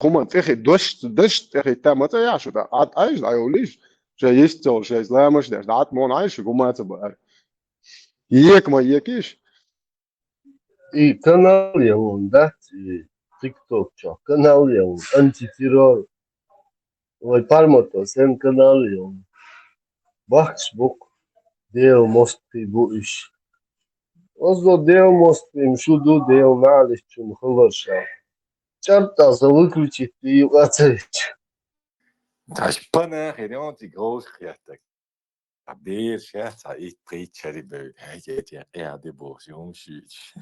Como tsexi dosh tsexi tamata yashu da at aish da yolish she yistol she islamish da at mon aish gumata ba yek ma yekish И канал я вон, да, TikTok, чё, канал я вон, антитеррор, ой, пармото, сен канал я вон, бахш бук, дел мосты буиш. Озло дел мосты, мшуду дел налиш, чум хлоша. Чартаса выключить и оцелить. Dat is pannen, geen anti-groot gerecht. Beer, schert, ik preach die beuk. Hij gaat ja, de boos, jongens.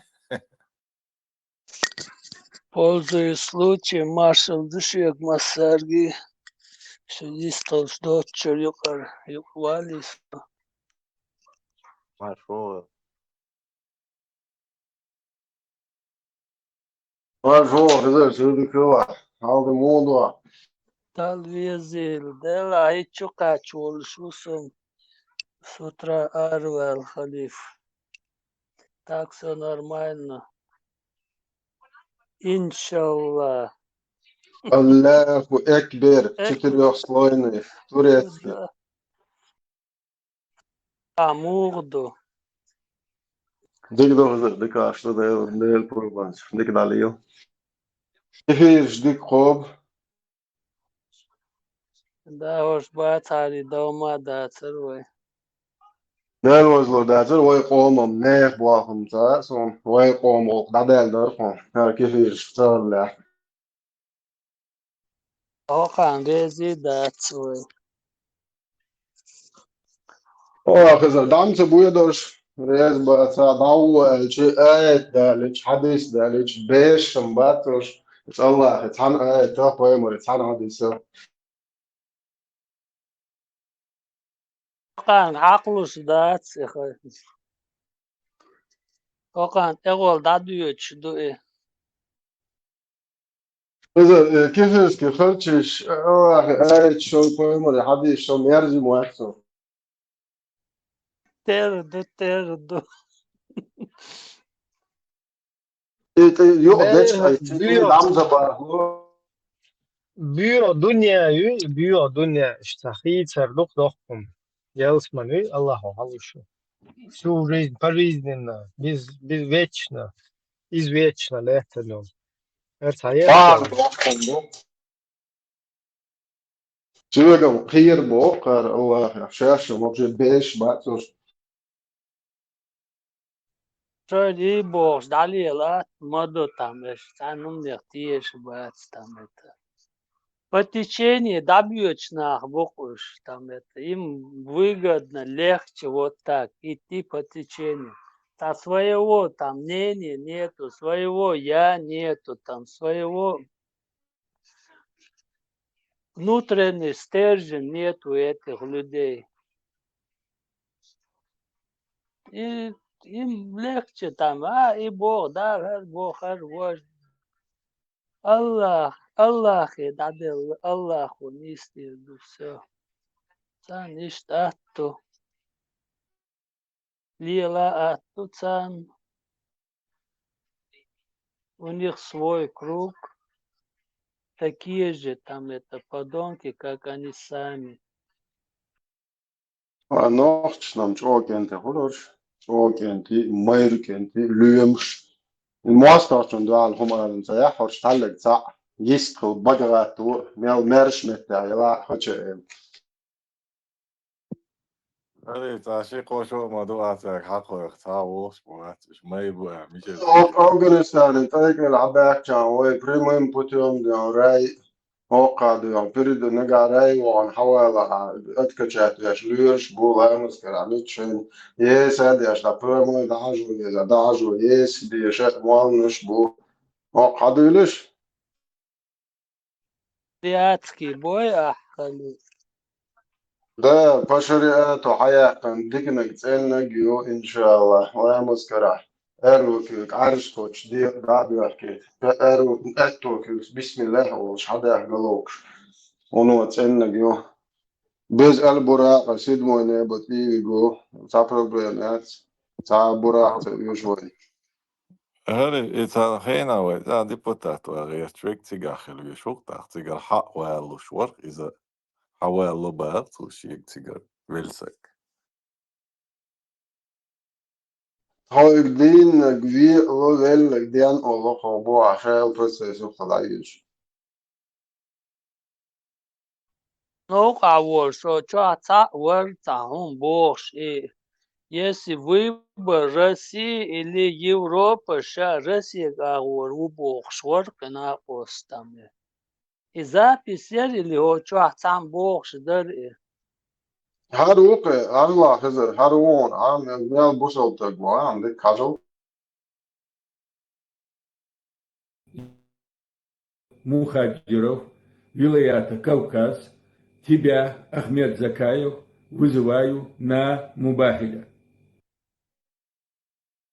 Пользуясь случаем, маршал душек массарги, что дистал ждот чурюкар юквалис. Маршо. Marjo kızı sürdü kıva aldı muğdu Talvez dela aí chocachol susum sutra arvel халиф. Так все нормально. Иншаллах. Allahu ekber çıtırıyor sloynu turetski Да. Амурду. dik doğru dik aşlı değil kurban dik dalıyor kefir dik kob Да, уж батари дома да цервой. Nel vozlo dazer way qomam ne buahum ta son way qom ok dadel dar qom her kefir ştarla Охан рези да цервой. o kızı damse buydoş rez ba sa dawu elçi ayet daliç hadis daliç beş şambatoş Allah tan ayet ta koymur tan hadisi Охан ақлус да цехой. Охан эгол дадуё чдуэ. kızı kefir ki kırçış Allah ayet şol koymur hadis şol merzi muakso Терду. yok geç Ben ayet damse ba büyü dünyayı, büyü dünya işte hiç serduk dokkum. Yalısmanı Allahu haluşu. Всю жизнь пожизненно, без вечно, извечно летелем. Bağ Ertayet dokkum Çığırdım kıyır bu kar Allah ya şaşım obje beş batos Шоди бог дали ла моду там санум нехтиеш бац там это. По течению добьёчнах бокуш там это. Им выгодно, легче вот так идти по течению. А своего там мнения нету, своего я нету, там своего внутренний стержень нету этих людей. И им легче там, и Бог, да, Бог, вождь. Аллах, и дадел, Аллаху нести все. Цан иштатту, лила атту цан. У них свой круг, такие же там это подонки, как они сами. Anochtnam çokente holoş çokenti mayrkenti lüyemş المواصلة دو على هم سياح ورش تعلق ساعة يسكو بقراتو ميل مرش متى يلا حوشة Allee, daar zit gewoon zo maar door aan het hakken, touwels, maar het is mee, Michel. أفغانستان انتهيك العباك كان وي بريمين بوتيوم دي راي هوقا دي بريد نقا راي وعن حوالا اتكشات ياش ليش بولا مسكرانيتشن يس هادي ياش دا بريمين دعجو يزا دعجو يس دي يشات موالنش بو هوقا دي ليش Азиатский бой ахали. ده بشريات وحياة كان ديكنك تسألنا جيو إن شاء الله ويا مسكرة أرو كيك عرش توش دي دابي أكيد أرو أتو كيك بسم الله وش حدا يحقلوك ونو تسألنا جيو بيز البراق سيد موينة بطيبي جو تا بروبليمات تا براق يوشوي هذا إذا خينا وإذا ديبوتات وغير شويك تيجا خلو يشوك تاخ تيجا الحق والو شور إذا حوالو بارت وشيك تيجا ويلسك Hoigdin gvi lo vel dian olo hobo ashel procesu khadayush. Ну, а вот что отца вон бог если выбор России или Европы, сейчас Россия говорю бог шворк на остаме. И запись или что сам бог шдер. Haruke Allah hazır harun am mel busol tagwa am de kajal мухаджиров, вилаята Кавказ, тебя, Ахмед Закаев, вызываю на Мубахиля.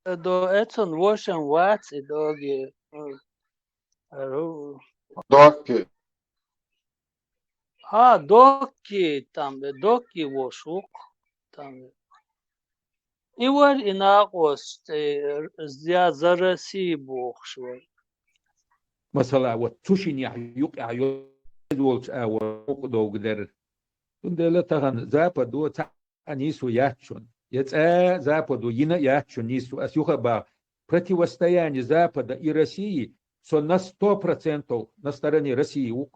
До этон вошен вац и доги. dokke Доки там, доки вошук там. И вот и на ост за России бог швар. مثلا وتشين يقع يدولش أو دو قدر تندل تغن زابا دو نيسو ياتشون زابا دو ينا ياتشون نيسو أسيوخا با противостояние Запада и России на 100% на стороне России.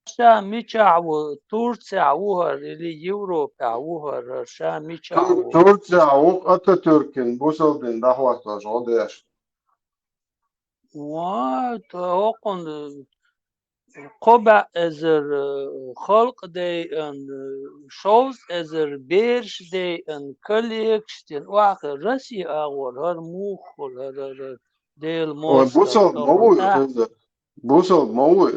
شا میچعو ترکیه وهر ili Европа وهر شا میچعو Turkça ok Atatürk'ün busol din dahwata jodesh. وات هوقن قبع ازر خلق دي ان شوز ازر بيرش دي ان كليكش دي واقع رسي اغور هر موخل هر ديل O موسلر busol movu hazır. Busol movu.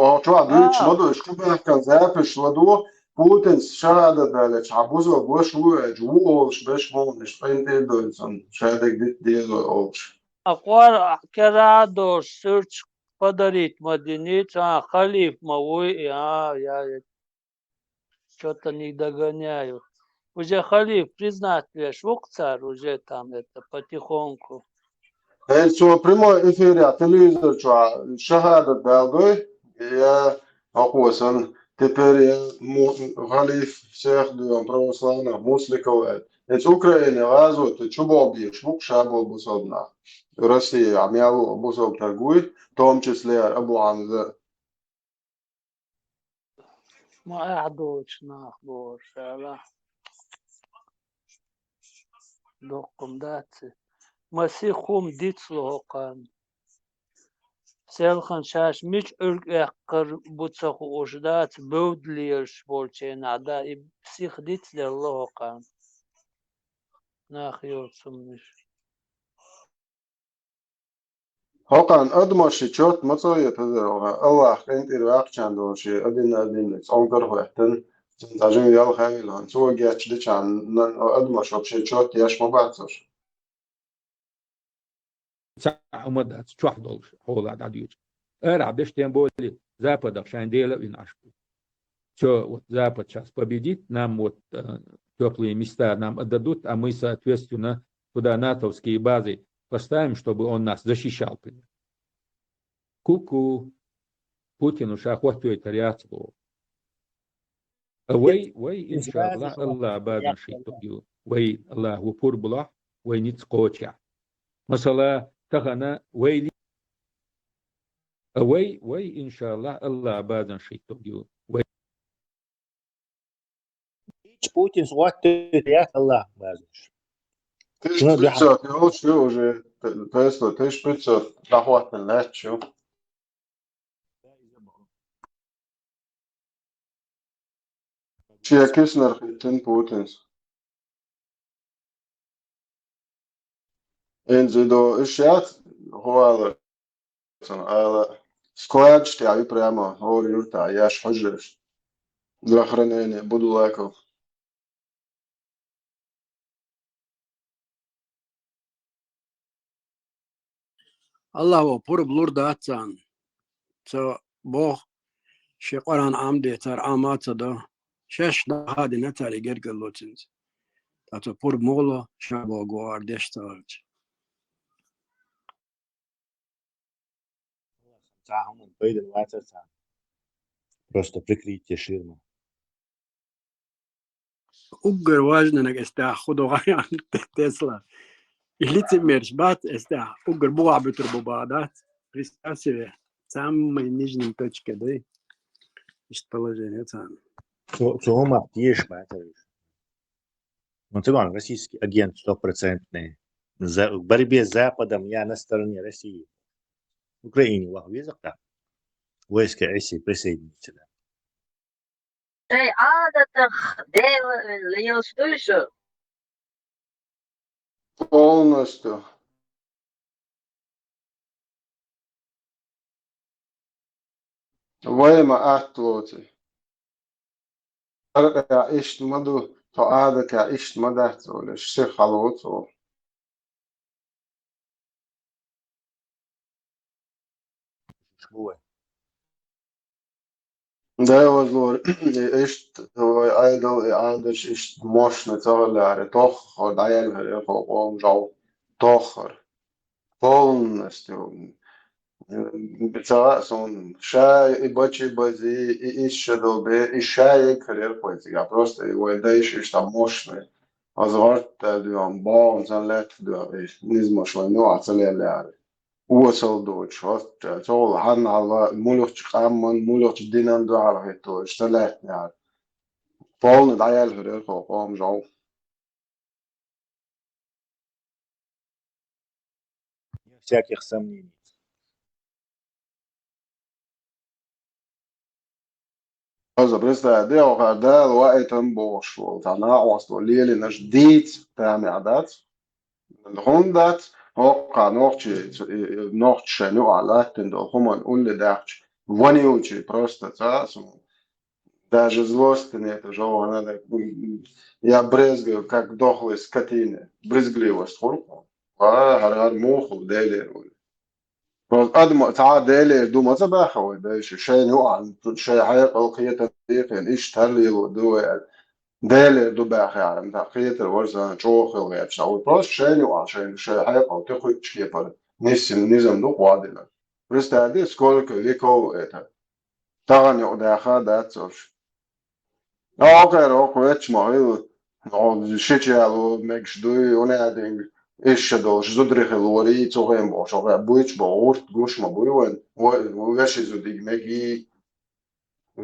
O çwa düç lodo şkubah kan zapish lodo Putins šāda daļa čabuz vēl gošu uēģu uolš beš mūniš paintēdojums un šādāk dit diezo olš. اقوار كرا دو سيرش قدرت مدينة خليف موي я что-то не догоняю. Уже халиф признать веш царь уже там это потихоньку. Šo primo efīrā televizor čo šahāda dēlgoj, ja akosan teper ja halif sēhdu un pravoslavnā muslikovēt. Ēc Ukraina vāzot čubobie šmuk šābol busodnā. Россия амялу busol торгует, в том числе Абу Анзар. ما قعدوش ناخبور شالا دوقم داتي مسيخوم ديتسلو قان سيلخن شاش مش ارق اقر بوتسخو اوشدات بودليرش بولچين عدا بسيخ ديتسلي الله قان ناخيو تسمش Hokan admoši čot macojiet azaroha. Allah kent ir vākčandoši adinēs ongar huehten. Tažin jau heilan. Sogiet šdičan admoši apšie čot jaš mabācoši. مدة تشوحدل حول عديد عبدش تنبولي Запада шандела и наш. Все, вот Запад сейчас победит, нам вот теплые места нам отдадут, а мы, соответственно, туда натовские базы поставим, чтобы он нас защищал. Ку-ку. Путин уж охотует ряцлу. Вей, иншаллах, Аллах базан шиттогил. Вей, Аллах, вупур булах, вей ниц коча. Масала, тахана, вей иншаллах, Аллах базан шиттогил. Путин схватывает я Аллах базиш. Ты ж прицот, я лучше уже Тесла, ты ж прицот, дохватный лечу. Чья Киснер хитин Путинс. Инзидо ишят, хуала, ala sklēdž tajā viprāmā, ori jurtā, jāš hožēš. Для хранения буду лайков. الله پور بلور داتان تو با شقران عمده تر عامات دا شش ده هادي نتالي جرجل لوتنز Это пор моло, шабо гвардештарч. Цахом пойдем вататься. Просто прикрытие ширмы. Угер важно, на эста худогаян Тесла. И лицемерш бат эста угер буа битер бубадат. Представь себе, самой нижней точке, да, из положения там. Цума тиеш батаешь. Ну, цыган, российский агент стопроцентный. В борьбе с Западом я на стороне России. В Украине вахвизах так. Войска России присоединиться. Zij عادة delen leeuwsdeuzen. Полностью. وما أحتوتي أرجع إيش مدو فعادك إيش مدحت ولا شيء خلوت Шмуэ. ده وزور إيش هو أيضا عندش إيش مش نتقل على تأخر دايل هري قوم جو تأخر полностью بتاعهم شاي بچي بازي إيش شدوبه إيش شاي كرير بازي я просто его дальше إيش там мощный азарт ديوم با مثلا لات ديوم إيش نزمش وينو عسلية لعري وصل دوتش هست تول هن على مولوش قامن مولوش دينان دو على هتو اشتلات يعني فول دايل هرير قوم جو Всяких сомнений. هذا بس ده وغدا الوقت مبوش وتناقص وليلي نجديد تامي عدات الهندات هوقع نوchtje nu alatin do human ulle dachč вонючий просто цасу даже злости нет уже надо я брезгаю как дохлой скотины брезгливость хурку هر موخ ديلي أدم تعال ديلي دو ما تباخه ويدايش شيء نوع شيء حياة القية تنقيق إيش تهلي ودو ديلي دو باخ يعني تقية الورزة جوخ الغيب شاول بروس شيء نوع شيء حياة أو تخوي تشكي بر نظام دو قادلة بس هذه سكول كليكو إيتا تغني وداخا داتسوش أوكي إتش ماهيل أو شيء ميكش دوي ونادينج إيش دوش زودريخ الوري توغيم باش أو بويتش باورت جوش ما بويون وغاش زوديج ميجي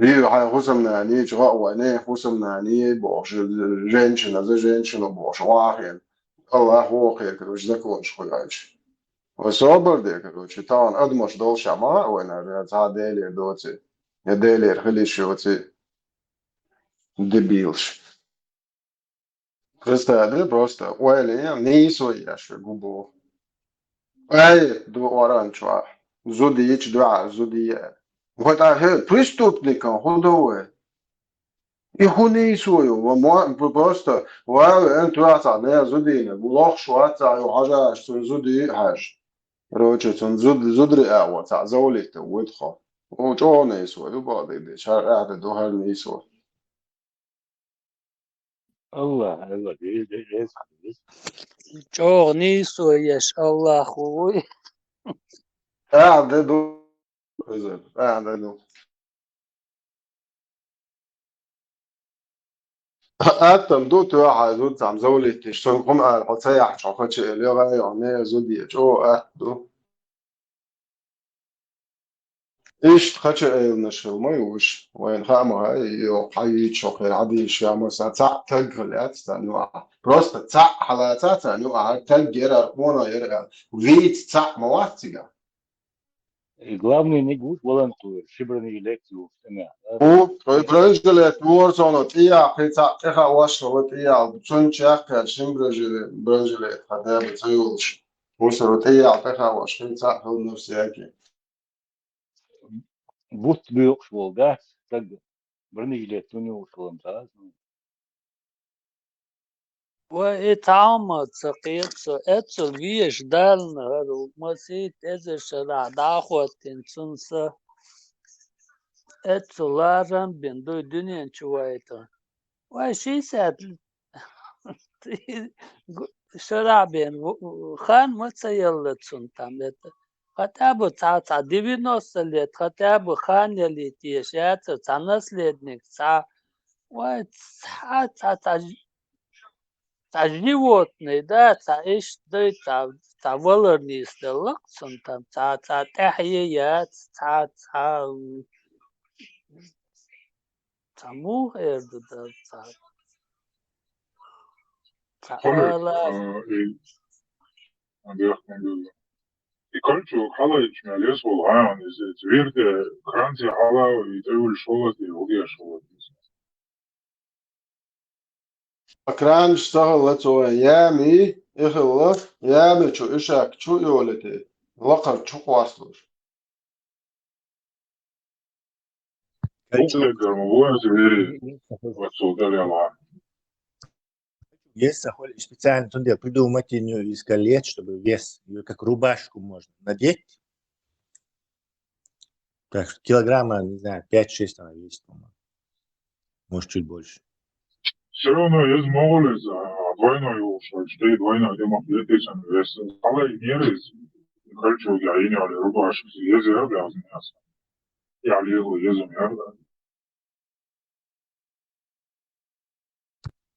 في حسم ناني جرا واني حسم ناني باش جنشنا زي جنشنا باش واحد الله هو خير كروش ذكون شخوياش وصابر ديك كروش طبعا أدمش دول شماع وانا تا ديلي دوتي يا ديلي خلي شوتي دبيلش просто уэлли нисо яш губо ай до оранчва зудич два зудия вот преступникам ходовое и хуни свою просто انتوا عطانا زودينا بلوخ شو عطا حاجة زودي حاج روچه زودري اعوى تاع زوليت ودخل وجو نيسو دو بعض دي شهر قاعد دو هر نيسو الله دي جوغني سويش الله خوي قاعد دو قاعد دو Atom do tu a zo zam zo le ti shon kom a ho tsa ya cho ho che le ga yo ne zo di cho a do ايش خش نشل ما يوش وين خامة يو حي شوخ عادي شيء مثلا تاع تلقى تنوع بروست تاع حالات تنوع تلقى رقمنا يرجع ويت تاع مواتيا И главный не гуд волонтер, шибраны лекцию стена. و برنجلت ورزونو تيا قيتا إخا واشلو تيا بتشونشاك برنجلت هذا بتزيولش وصلوا تيا إخا واش قيتا هل نفسياكي Бут бюк волга, так برني ليت توني وصلهم تاز. وإتعامد سقيت أتل فيش دالنا هذا مسيت إذا شرع داخوة تنسنسا أتل لازم بندو دنيا شويتا وشي سات شرابين خان ما تسيلتسون تامت خطاب تا 90 лет хотя бы хан ли тешят та наследник та вот та животный да та иш да та валернис да лаксон там та тахият та мухер да та Холя, ала и кольчу хала ичмелес бол гаан из зверде кранти хала и тевул шолот и угия шолот. أكران اشتغل لتو يامي إخلف يامي شو إشاك شو يولتي وقت شو قواصلوش Угия гармовое звери вот солдали ала. Есть специально туда придумать из колец, чтобы вес, ее как рубашку можно надеть. Так что килограмма, не знаю, 5-6 она весит, по-моему. Может, чуть больше. Все равно есть моголез двойной ушел, что и двойной демо летечен вес. Хала и нерез кольчу я и не али рубашки езы обязан мясо. Я лезу езу мерда.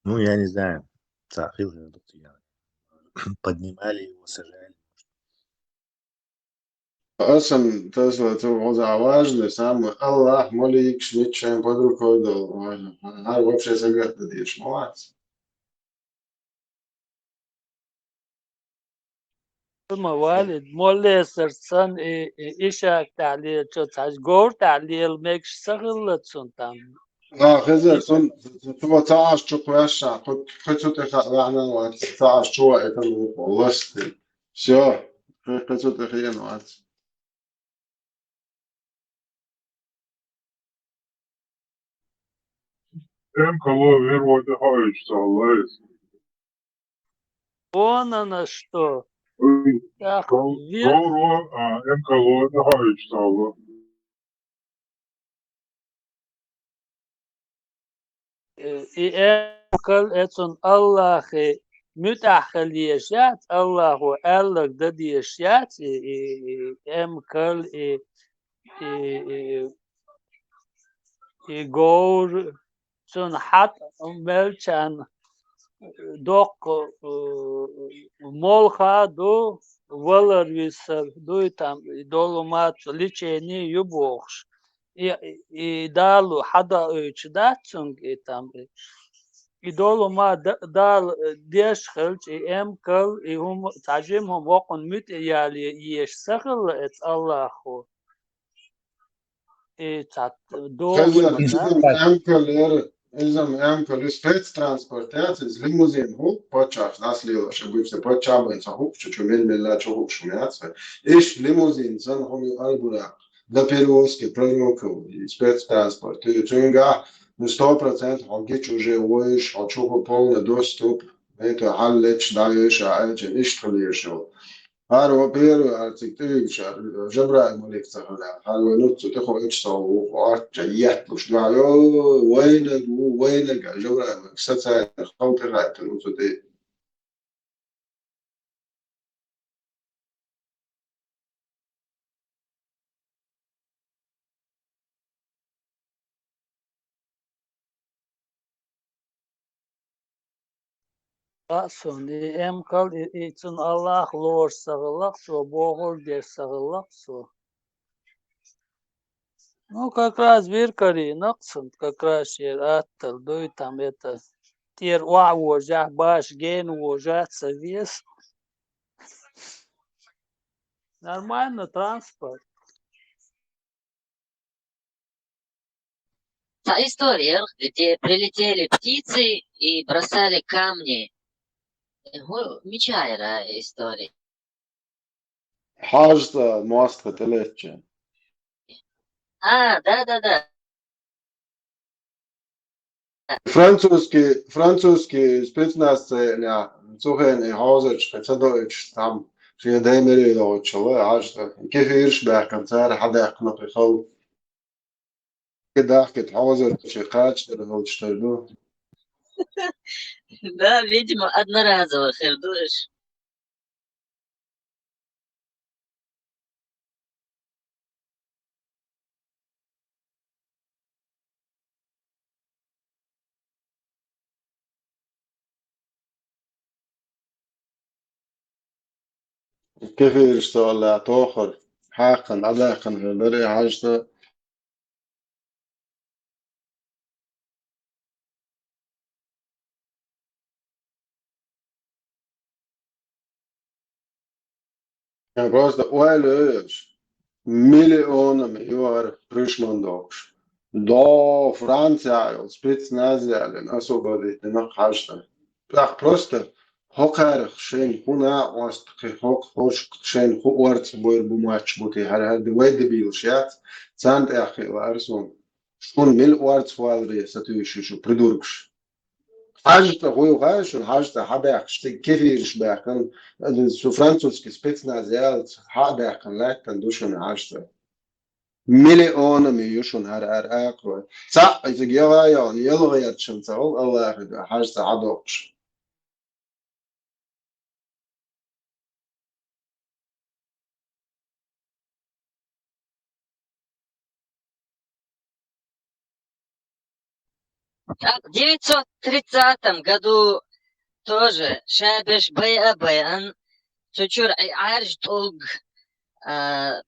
Ну, я не знаю. Поднимали его, сажали. أصلا تسوى توغوزا важно самое الله молик шничаем под рукой дал важно вообще загад дадишь молодец موالد مول سرسن إيشاك تعليل شو تاج جور تعليل ميكش سغلت سنتام خزر سن تو تعاش شو قياشا خد شو تخلعنا وتعاش شو إتن وقلستي شو خد شو تخيل وقت Em kalo vervode hayç sallayız. вон она что так вир Ровро em kalo hayç sallı. и кал этон الله متأخليشات الله الله دديشات ام كل جور سن حت ملچان دوق молха до валервисер до там доломат личени юбохш и далу хада öçdатсунг там и доломат дал деш хелч эм кал и хум тажим хум вакон мут яли еш сахл эт аллаху и тат خزر до إذا أمكل спецтранспортация лимузин هو почав нас лила шабывся почабен сахуп чучу мелмелла чухуп шумяца иш лимузин сан хоми албура да перевозки пророков и спецтранспорт и чунга ну 100% хоги чуже уиш хочуху полный доступ это халлеч даешь аче иштхлешо هارو بيرو ارتكتيك شار جبرا ملك تخلا هارو نوتو تخو اتشتو وقعت جيات وش دعيو وينك جبرا ستا خوك رات نوتو دي Asuni em kal için Allah lor sağlak so boğul der sağlak so. Ну, как раз виркари, нақсын, как раз шер аттыл, дой там это, тер уа вожа, баш ген вожа, вес. Нормально, транспорт. Та история, где прилетели птицы и бросали камни. Мечайра история. حاجة مواسطة تلاتشة Да. французский спецназ цухен и хаузер спецдоич там في دايمري لو تشلا عاشت كيف يرشبه كان صار حدا يقنق يخو كده حكت حاضر شقاش لو تشتغلوا Да, видимо, одноразово, Хердуш. كيف يشتغل تأخر حقا علاقا بري عجلة يعني просто öyle miljoner prišmandoks. Do Francija ili spitznazija ili nasoboditi na každa. Tak просто هوكر شين هنا واستقي هوك هوش شين هو ورت بوير بماتش بوتي هاد ويد بيلشات سانت اخي وارسون شكون ميل ورت فوالري ستويش شو بريدوركش حاجة هو غاش حاجة حباك شتي كيف يشباك سو فرانسوسكي spetsnazijalt haberkan lähtän dušan hašta. Miljoona miyušun har akro. Sa, izag javajon, jelvajatšan sa ol Allah hašta adokš. В 930 году тоже Шабеш Баян чучур Арж Толг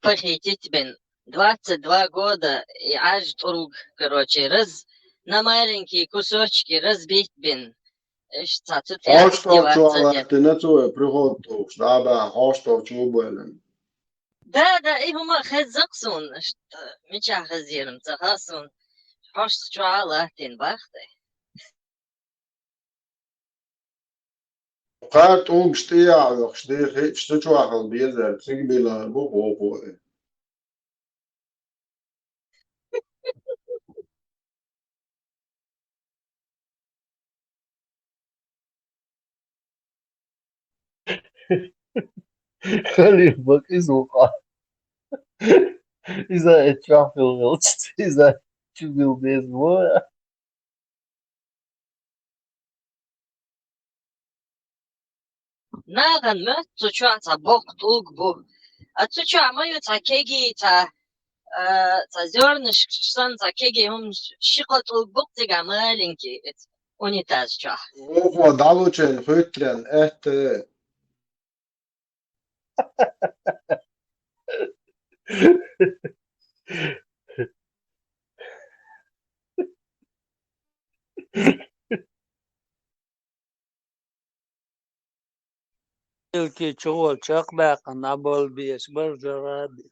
похитить бен. 22 года и Арж Толг, короче, на маленькие кусочки разбить бен. Тут я Hostovču издеваться нет. alahti necoja prihotovš, dabā hostovču ubēlim. Да, и هما خزقسون مش خزيرم تخاصون حش شعالة تنبختي. Kārt ugš tijāvok, štaču ahal biezēr, cik bilā buhopoja. خليفك يزوقع إذا اتشافي الغلط إذا تشوفي البيزبول Nagan mött så tror jag bort ugbo. Att så tror jag man ju ta kegi ta zörnisksan ta kegi hum shiqat ugbuk tiga malinki unitas tror jag. Uho dalučen hytren, Ilki чугол чак бака набол биеш бар жаради.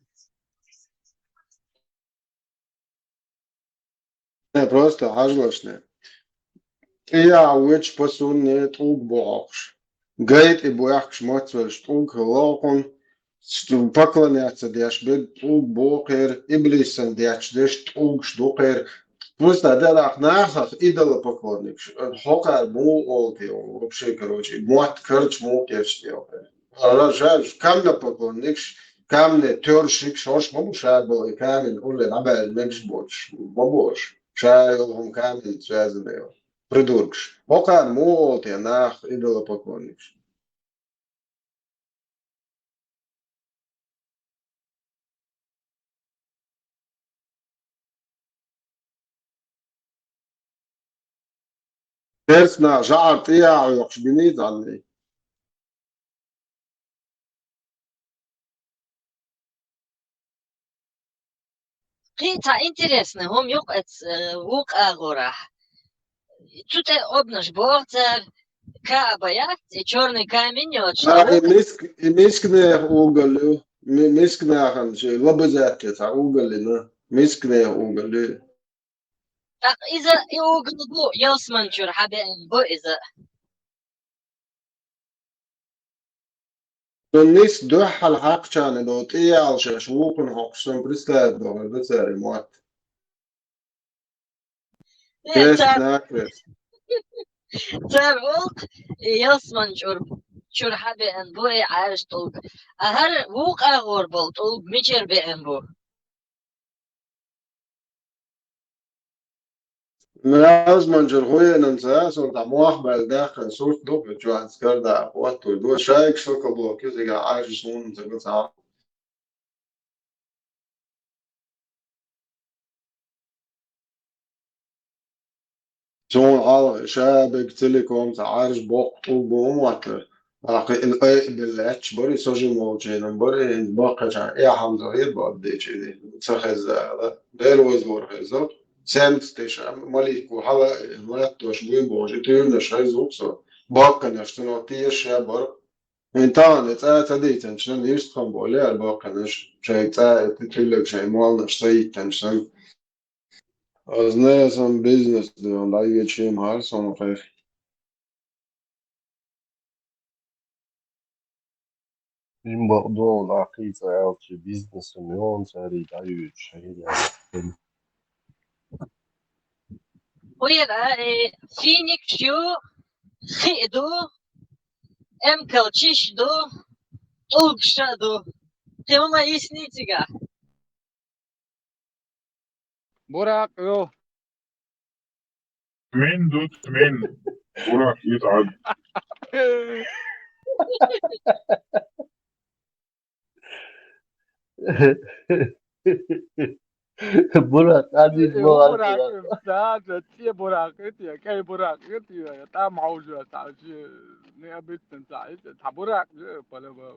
ne просто hažlašne. Ija uč pasunne tūk bohakš. Gait I bojakš moцвелš tūk halokon, paklanēca dieš bed tūk boker, iblisan dieš dieš tūk štuker. Просто делах нахах идола поклонникш. Хокар му олки, вообще, короче, муат кырч му кешти. Рожаш, камна поклонникш, камне тёршик, шош мому шабыл, и камен уле набел менш боч. Мобош. Шайлом камен связанный. Придуркш. Хокар му олки, нах идола поклонникш. Persna, žart, ijājoks, binīzanī. Qita интересно, hum yok et vuk agora. Тут обнаш борцер, кабаят, и черный камень, вот И misknēh ūgaļu, misknēhan šī labazēties ūgaļi, misknēh ūgaļi. Так, إذا يوجدوا يوسمن شو حبين بو إذا Nis duhal haqčāni dot ijālšēš ūkun hokšam pristēdo, vai becēri muat. Kes nākries. تعرف يوسمن شو حبين بو عارش طوق أهر ووق أغور بول طوق ميشر بين بو Neuzmanjer huijenams esot tā mohbēl dēkhan surt dupi čuāts kardā otu do šaik šoka blok jūtīgā aižas un tagad sā. Zon ala šābek cilikom tā aižas bok tu bomata. Aki الأي باللاتش بري سوجي موجين بري باقي جا يا حمزة غير بعد دي شيء تخز هذا ده الوزور هذا سامت تيشا ماليكو حلا ما توش بوين بوجي تيرنا شيء زوكسو باقي نشتنا تيش يا بر إنتان تدي تنشن يشتخم بولي الباقي نش شيء تتلك شيء مال نشتي تنشن از ناسم بيزنس دون لايك شيء مهار سون خير این موضوع العقيدة أو في بيزنس مليون ساري دايو شهيد ويرا فينيك شو خيدو امكل تشيشدو طوكشادو تيوما يسنيتيغا براق يو من دوت من وراك يتعب براق عزيز براق استاذ تي براق تي كاي براق تي تا معوجة تا شي نيابت تنسى تا براق بلا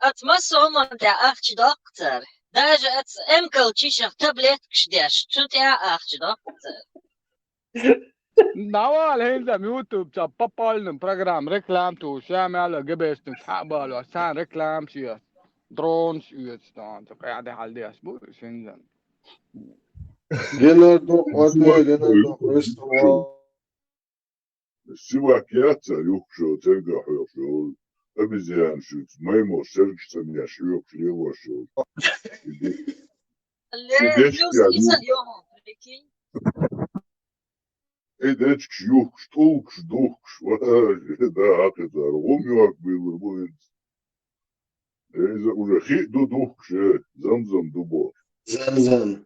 اتمسو من تا اخش دكتور даже ات امكل تشيش تابلت كشداش شو تا اخش دكتور نوال هينزا يوتيوب تا بابالن program reklam تو شامل جبست حقبال وسان reklam شي drones uitstaan så kan det halde spår sen Genelde otu genelde restaurant سواك ياتا يوكشو تلقى حيوشو أبزيان شوت ما يمو سرقش تنيا شيوك ليوشو اللي فلوس كيسا اليوم بريكي إيداتش يوكش طوكش دوكش ده هكذا رغم يوك بيوربوين إذا ورخي دو دوكش زمزم دوبو زمزم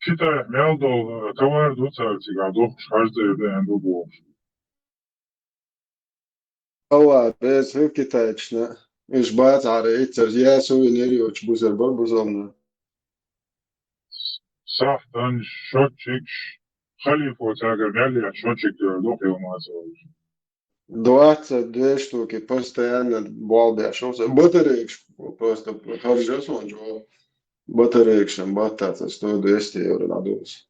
Читай, мелдо, товар дуцар сега дох каждый день дуго. هو بس هيك تايشنا إيش بات على إيتر يا سوي نيريو تشبوزر بربوزمنا صح تن شوتشيكش خليفو تاجر مالي شوتشيك دوك يوم ما سوي. دوات دوشتو كي постоянно болбя шоса батарейкш просто торжес он жо батарейкшен батата 100-200 евро на дос.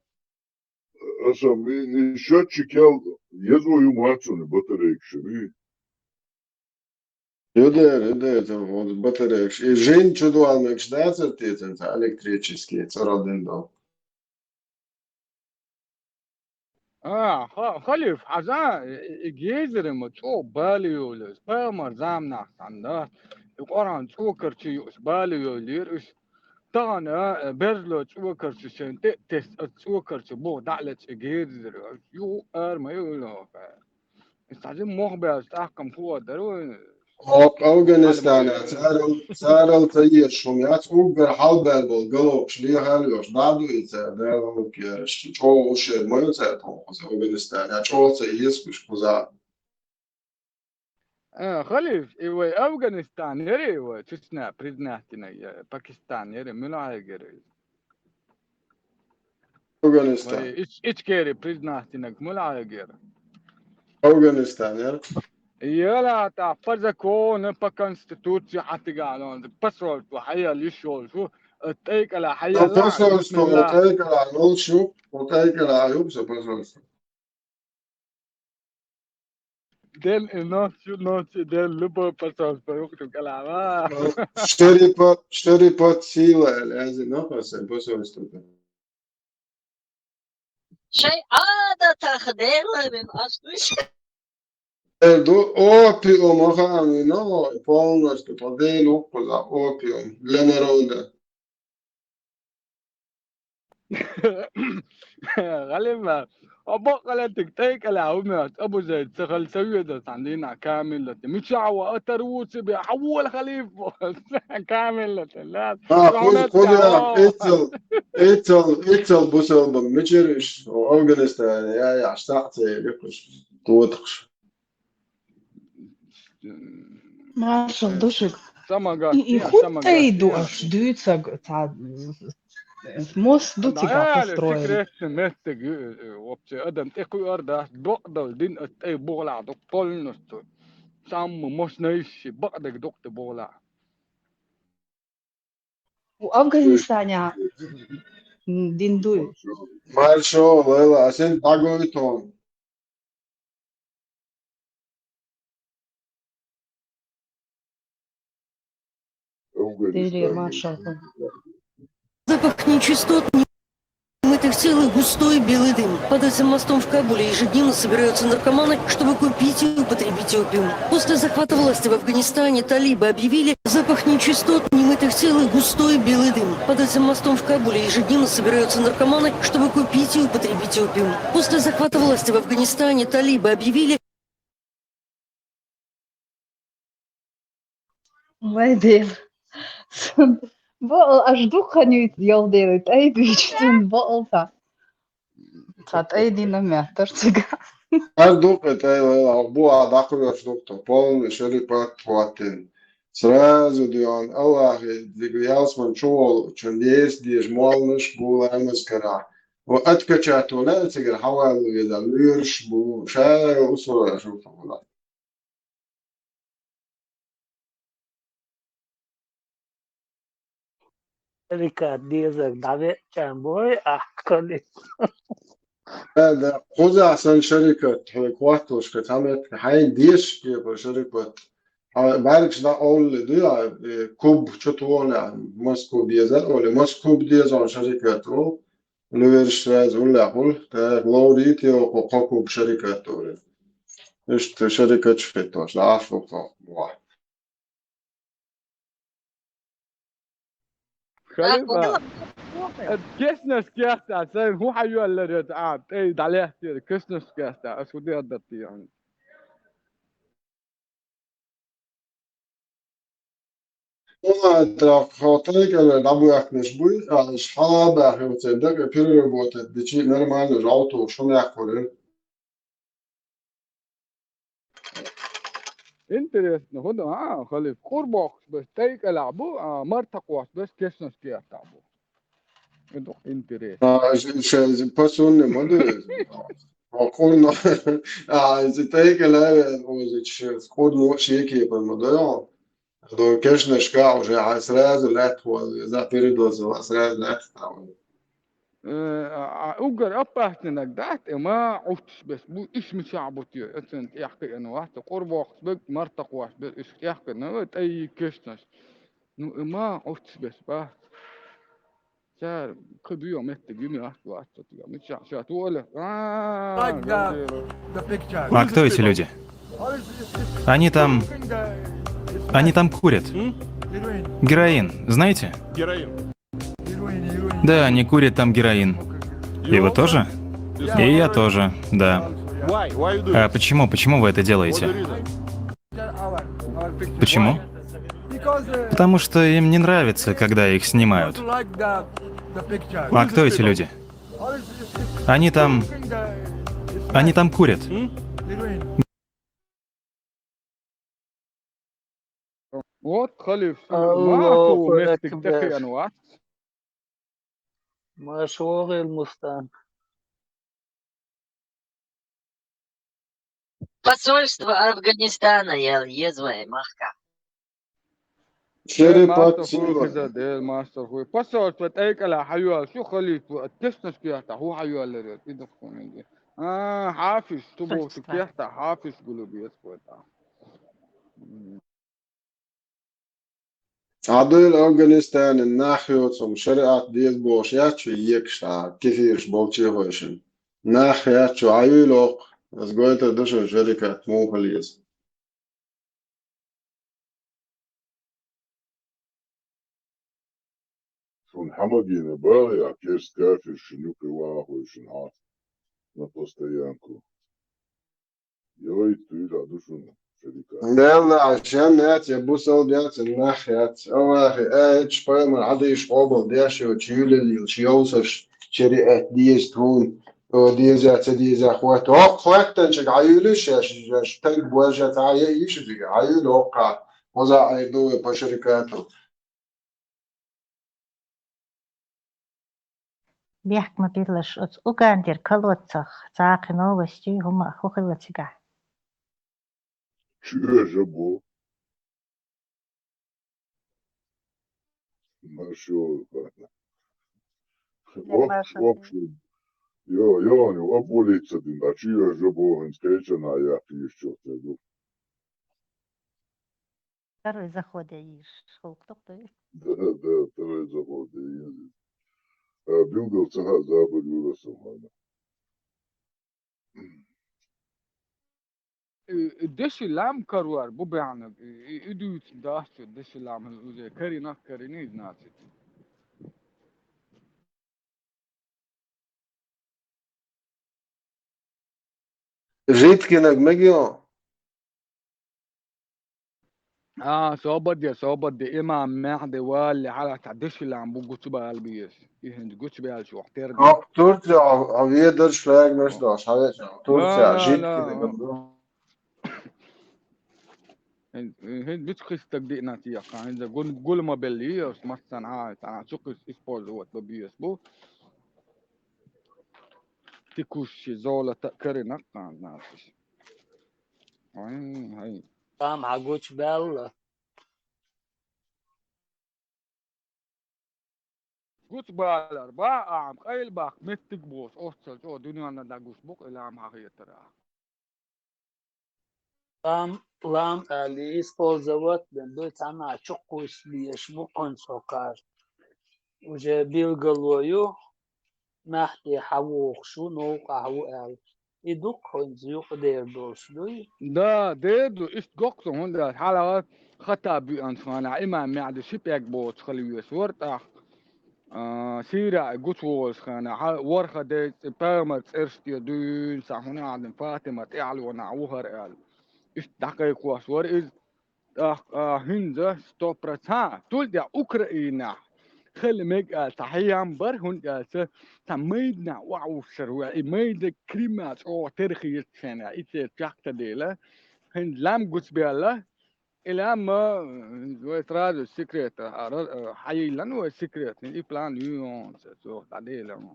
أصلا الشاتشيك يالدو يزو يوماتسون بطريقشن Юдер, вот батарейкш. И жень чудуалмекш дацер тетенца электрические цароден дом. خليف حزا جيزر متشو باليولس بامر زامنا ساندا يقران تشوكر يوس باليولير تانا برلو تشوكر شن تس تشوكر بو دعلت جيزر يو ما يقولوا استعجب مخبر استحكم قوة درو أفغانستان سارل تيجي شوميات أوبر حالبر بالجلوش ليه هاليوش بعده يتابعوا كيرش شو وشير ما يتابعوا أفغانستان يعني شو تيجي مش كذا خليف إيوه أفغانستان يري إيوه تسنا بريزناتنا باكستان يري منو هاجري أفغانستان إيش كيري بريزناتنا منو هاجري أفغانستان يا يلا تعفرز كون با كونستيتوتسي حتى قالون باسورد وحيا ليشول شو تيك على حيا لا باسورد وتيك على نول شو وتيك على يوبس باسورد دل الناس شو ناس دل لبا باسورد بيوكتو كلام اشتري بات سيلة لازم نقص باسورد شيء عادة تخدير من أصلش Do opium ohani no polnoćno pa delu za opium leneroda. غالبا أبقى تكتيك العومات أبو زيد سخل سويدة عندنا كاملة مش عوا أتروس بحول خليفة كاملة لا خذ رونت خذ يا عوا اتل بوسل بمجرش وأفغانستان يا عشتاقتي لكش توتخش Marshall, dušik. سمقات I يا hun tej سمقات du يا aš dyca ta most لا duciga يا postrojen. فكرة متك وبتي أدم تكوي أردا بقدر دين أي بولا دكتور نستو سام مش نيش بقدر دكتور بولا U Afganistāņā din duj. مارشو ليلى عشان تاغويتون Tīrie Marshall. Запах нечистот, немытых тел и густой белый дым. Под этим мостом в Кабуле ежедневно собираются наркоманы, чтобы купить и употребить опиум. После захвата власти в Афганистане талибы объявили запах нечистот, немытых тел и густой белый дым. Под этим мостом в Кабуле ежедневно собираются наркоманы, чтобы купить и употребить опиум. После захвата власти в Афганистане талибы объявили... Vaidien. Bol aš duhaņu jaldēju teibišķi bolta. Tad eidina metarciga. أردوك ليلى بوع داخل دكتور بول شركة تواتن سرازو ديون الله ديجيالس من شغل تشنديس ديش مالنش بولا مسكرا وأتكتشاتو لا تجر حوالي إذا ليرش بو شاي وصول أشوف ولا شركة ديزك دعوة جنبوي أحكالي هذا خذ أحسن شركة كواتوش كتعمل حي ديش كيف شركة بعرفش ده أول دي كوب شطونا موسكو ديزل ولا موسكو ديزل شركة نويرش راز ولا هول تا غلوريتي وقوقو بشركة ولا إيش شركة شفتوش لا عارفه واحد خليفة كيسنا سكيستا سين هو حيو اللي رجعت اي داليه كيسنا سكيستا اسو دي أدتي يعني والله ترى خاطرك اللي لعبوا يحكمش بوي إيش حلا بحكي وتصدق بيرو بوت بيجي نرمال رجعتو شو يحكوا انترست ناخدها خليف قربوك بس تيك لعبو مرتقواش بس كيسنا سكيستا عبو ادو انترست Personne model. Quando se tem que ler os quando chegue para modelo do que as nascar já as raz lá tu já período as raz lá أوجر أبحث إنك دعت ما عدتش بس بو إيش مش عبطي أنت يحكي أنا واحد قرب وقت بق مرتق واحد بس إيش يحكي أنا أي كشنش ما عدتش بس صار كبير مت جيمي واحد مش شاتوله А кто эти люди? Они там курят. Героин, знаете? Да, они курят там героин. И вы тоже? И я тоже, да. А почему вы это делаете? Почему? Потому что им не нравится, когда их снимают. А кто эти люди? Они там курят. Вот خليف ما الله تو مستك أكبر تخي أنواع مشهور المستان Посольство Афганистана, езвая махка. شري ماستر باتسي خوي كذا ده ماستر خوي بس بتأيك على حيوان شو خليف تسنش كيحتا هو حيوان اللي إذا تكون دي حافظ تبو تكيحتا حافظ قلوبي اسكوتا عدل أفغانستان الناحية ثم شرقت ديز بوشيات شو يكشتا كثير بوشي هوشن ناحية شو عيلوق از قلت دشو شركة مو خليز Von Hamagina Bali, a kes kafir шинюка ваху шинат на постоянку. Йой, ты радушун шарика. يلا عشان نات يا بوسل ديات الناحيات أو أخي إيش بقى عادي قابل ديش وتشيل الشيوسش شريعة ديش تون ديزا ديزا خوات خوات تنشق عيولش يا تنق بوجه تعيا يشتي عيول وقع وزع أيدو بشركاته بيحكم بيلش أوغاندير كلوتسخ تاقي новости هما خخلتيغا Чё же бо? Нашел. Jo, обволиться din, a čio je bo in skrećena, ja pišćo te du. Второй заход иш шолктоктоy Da, to je zavode jezik. Bilgal caha zabor jurasam, hajna. الدش لام كروار بو بيعنق إدو تداشو الدش لام الوزي كاري ناك كاري نيز ناسي جيت كنك مجيو صوبت دي إما معدي والي على تعدش لام بو قوتو بالبيس يهند قوتو بالشو احترقي Turcia avieder schlägers das Turcia لا جيت لا كنك هند بتخيس تقدي ناتي يقا هند قول ما بلي مثلا عايز أنا شقس إسبوز هو تبيس بو تكوش زولة تأكري نقا ناسي هاي Tam haguch bella. قوت بالأربعة عم قيل باك متك بوس أوصل جو دنيا أنا داقوس بوك إلى عم حقيقة ترى Lam ali использовать бендует она чукус лишь букон сокар. Уже бил головою нахти хавух шу но каху эл. Идук хонзюк дер дослуй. ده دو إيش قوقتو هون حالة خطأ بأنسانا إما معد شبيك بوس خليه سورتا سيرا قوت وولس خانا ورخة دي بيرمت إرستي دون ساهونا عدن فاتمة إعلو ونعوهر إعلو إيش دقيق واسور إز هنزة ستوبرتا تول دي أوكرائينا خلي ميق تحيام بر هون تميدنا وعو سروع ميد كريمات أو تاريخي سنة إيش تحت ديلا هند لام قوت بيالا إلى ما ويتراد السكرت حي لنا والسكرت إيه بلان يون سو تعديلا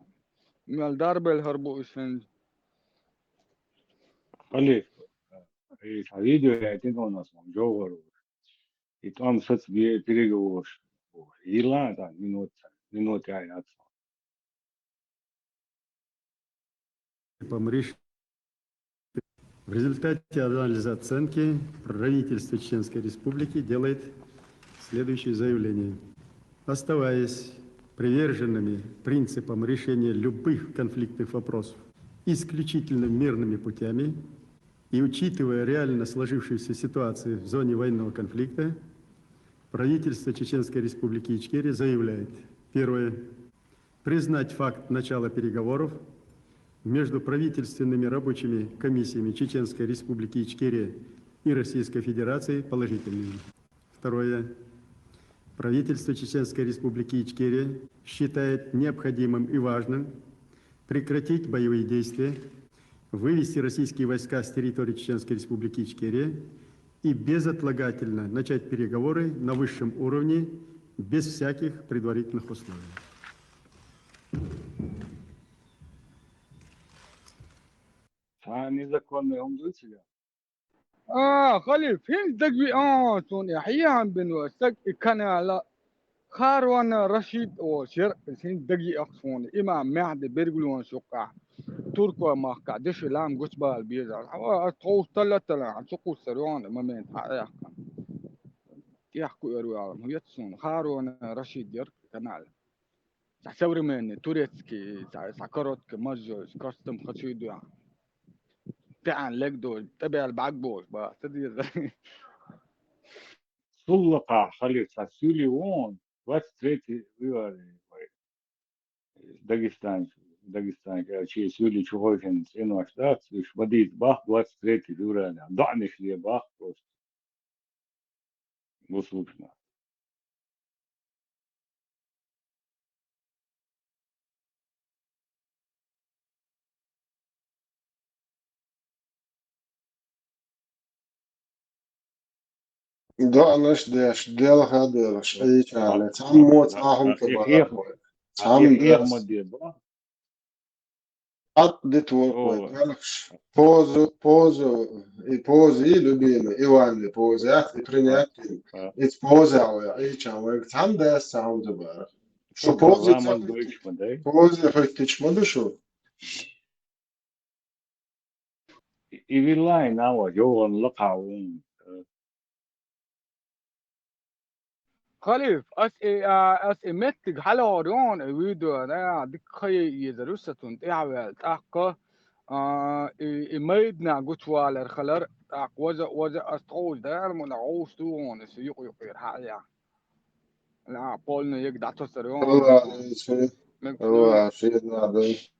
من الضرب الهربو إسفن خلي الفيديو يعتمد على جوهر يتم سات بيريجوش وإيرلان ده минут يعني В результате анализа оценки правительство Чеченской Республики делает следующее заявление. Оставаясь приверженными принципам решения любых конфликтных вопросов исключительно мирными путями и учитывая реально сложившуюся ситуацию в зоне военного конфликта, правительство Чеченской Республики Ичкерия заявляет: первое. Признать факт начала переговоров между правительственными рабочими комиссиями Чеченской Республики Ичкерия и Российской Федерации положительными. Второе. Правительство Чеченской Республики Ичкерия считает необходимым и важным прекратить боевые действия, вывести российские войска с территории Чеченской Республики Ичкерия и безотлагательно начать переговоры на высшем уровне без всяких предварительных условий. незаконные умдучили. خلي فين دقي توني حيان بنوستك كان على خاروانا رشيد او شر فين دقي اقصوني اما معد بيرجلون سوقع تركوا ما قعدش لام قصبه البيزا تو طلع عن سوق سريون ما من يحكوا يروي عالم هي تصون خاروانا رشيد ير كنال سوري من توريتسكي سكرت كمجلس كاستم خشيدو تعال لك دول تبع البعقبوش بقى تدير سلقة خلي ساسولي وون 23 فبراير Дагестан, короче, люди чухойхен, сену штат, лишь водит бах, 23 февраля. Дальних ли бах просто. Услышно. Да, наш деш, дел гаделаш, ай чале. Цам моц ахум табаракой. Цам Их дес. моде бах. Ат детворкой. Галаш. Позы и любимый. Иван позят, и принятый. И поза, ай чале. Цам дес, цам табарак. Что позы, Раман Deutsch модель. позы, хоть ты чмоду шо? И вилай нава, йоган лакаун. خليف اس امتك حلا اوريون ويدو انا ديك خي يدرسة تعمل تاقة ميدنا قلت والر خلر تاق وزا استقول دار من عوش تون سيق يقير حاجة لا بولنا يقدع تسريون هو شيء نادر.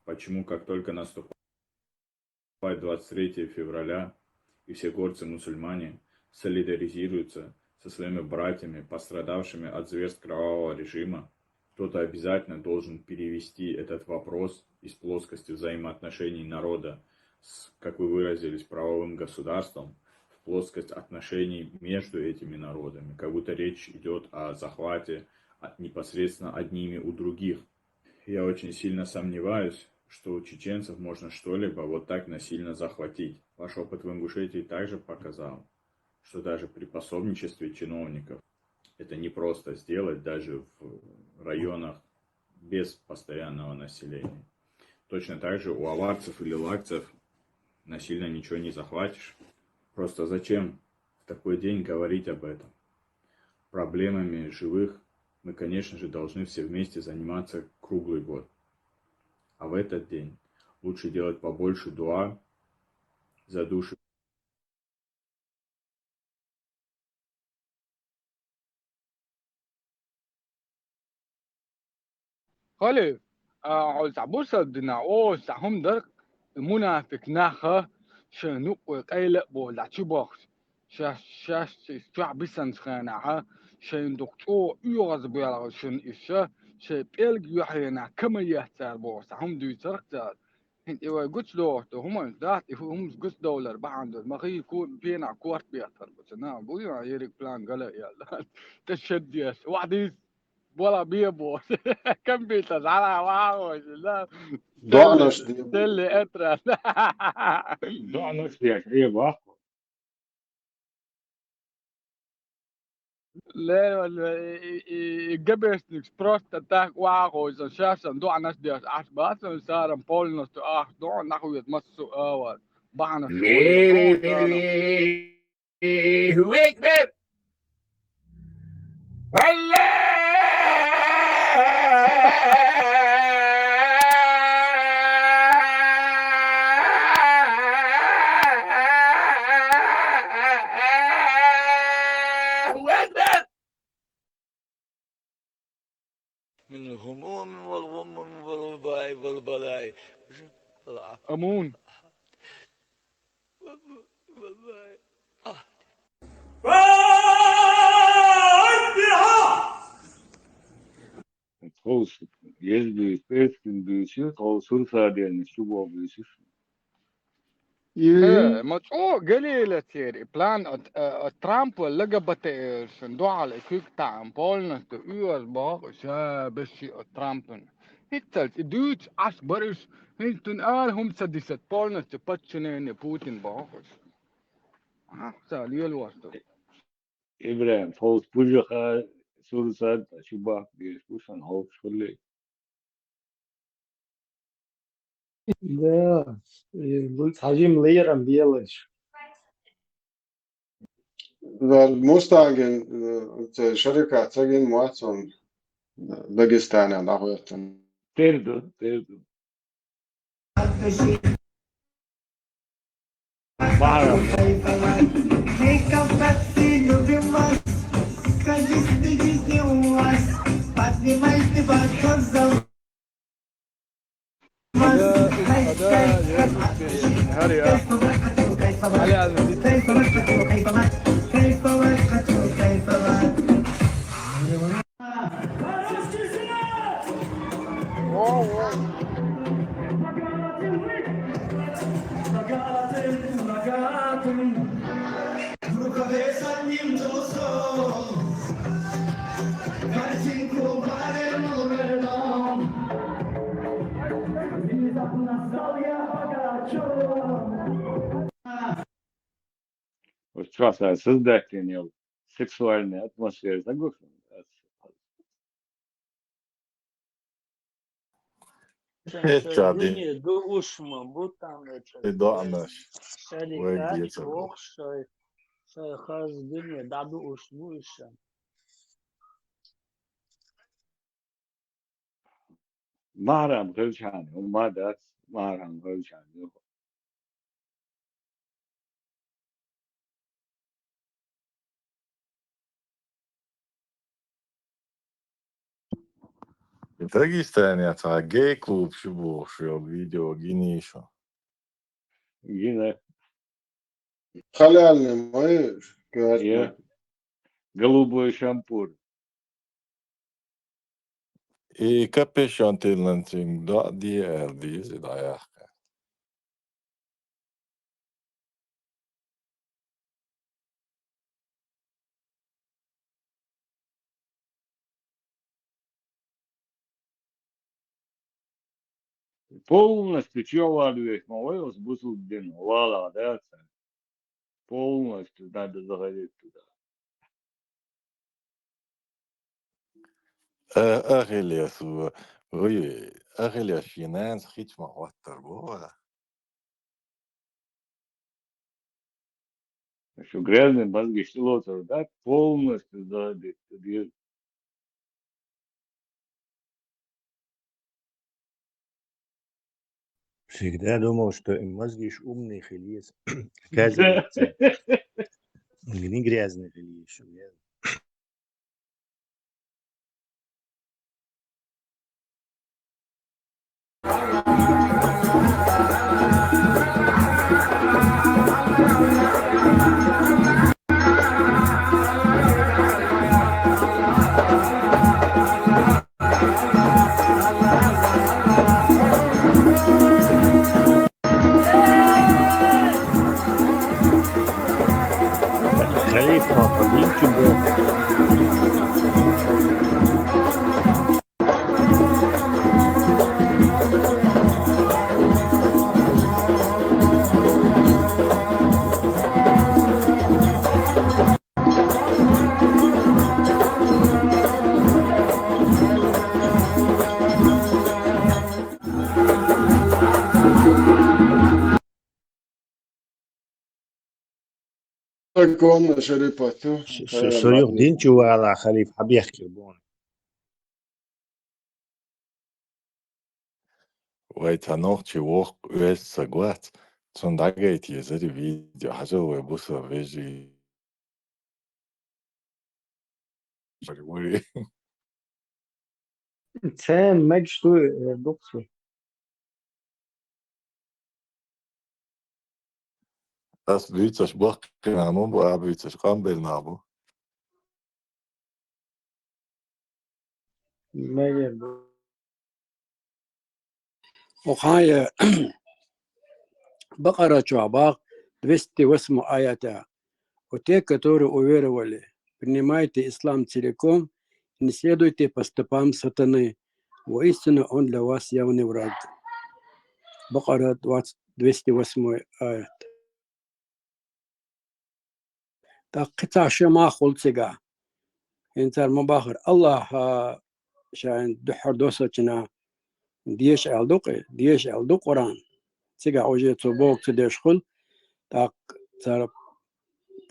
Почему, как только наступает 23 февраля, и все горцы-мусульмане солидаризируются со своими братьями, пострадавшими от зверств кровавого режима, кто-то обязательно должен перевести этот вопрос из плоскости взаимоотношений народа с, как вы выразились, правовым государством, в плоскость отношений между этими народами, как будто речь идет о захвате непосредственно одними у других. Я очень сильно сомневаюсь, что у чеченцев можно что-либо вот так насильно захватить. Ваш опыт в Ингушетии также показал, что даже при пособничестве чиновников это непросто сделать даже в районах без постоянного населения. Точно так же у аварцев или лакцев насильно ничего не захватишь. Просто зачем в такой день говорить об этом? Проблемами живых мы, конечно же, должны все вместе заниматься круглый год. А в этот день лучше делать побольше дуа за души. خليف عبوس الدنا او سهم درك المنافق ناخه شنو قيل بو لا تشبوخ شاش شعب سنخنا شين دكتور يوغز بيلا شن إيشا شيء بيلج يحينا كما يحتار بو سهم دو تركتار انت ايوا قلت له هم ذات هم قلت دولار بعند ما هي يكون بينا كوارت بيحتار بس انا بويا يريك بلان قال يلا تشديس وعدي ولا بيبو كم بيتز على واو لا دعنش دي. دل اترى دعنش دي ايه بقى لا جبرت نكسبروست تاك واو إذا شاشن دعنش دي عش بس صار بولنس تو دعن نحو يتمسو اول بعنا ويكبر من الهموم والغم والوباء والبلاء امون Toz gezdi, peskin büyüsü, tozun sadece şu bu büyüsü. مطعو قليلة تيري بلان ترامب لقى بتاير صندوق على كيك تاع بولنا تقوير باق بشي ترامب هيتلت دوت عش برش هنتن هم سدست بولنا تبتشنين بوتين باقش سالي الواسطة İbrahim, toz bucaka, sursa, şu bak diye, bu san hoş şöyle. Да, Хажим Лейером белыш. والمستعجل شركة تجين مواتهم داغستان على هويتهم. Terdo. Bahram. Вот что создать для него сексуальную атмосферу заглушен. Hiç abi. Dünya doğuşma bu tanrıç. Doğmuş. Şerikat Vay çok şey haz dünya da doğuşmuş. Mahram Gülşen, Ummadat Mahram Gülşen. Registrējiet tā gay klubu šo video ginīšu. Yine халяльный моешь, я голубой шампур. I kāpēc til någonting då det är det så där ja. Полностью человек молодец, бусуддин, вала, да, полностью надо заходить туда. Ахиллес финанс хитма ваттербова. Что грязные мозги, что да, полностью заходить туда. Всегда думал, что мозги ж умные хилис. Оказывается, не грязные хилис, еще грязные. كون شريفته سوريوخ دينتو على خليف حب يحكي بون. Vai tā noći vok već saglat. Son dagajti je zari video, hažo je busa veži. Sen mecstu doksu. Tas bīcaš bakināmu, bīcaš kambelnāmu. Meyer bu. وخاية بقرة شعباق 208 آياتها وте, которые уверовали, принимайте ислам целиком, не следуйте по стопам сатаны, воистину он для вас явный враг. Бакара 208 аят. Так قطع شما خلصقا انتر مباخر الله شاين دحر دوسچنا ديش الدو قرآن سيگا اوجه تو بوك تدشخل так цар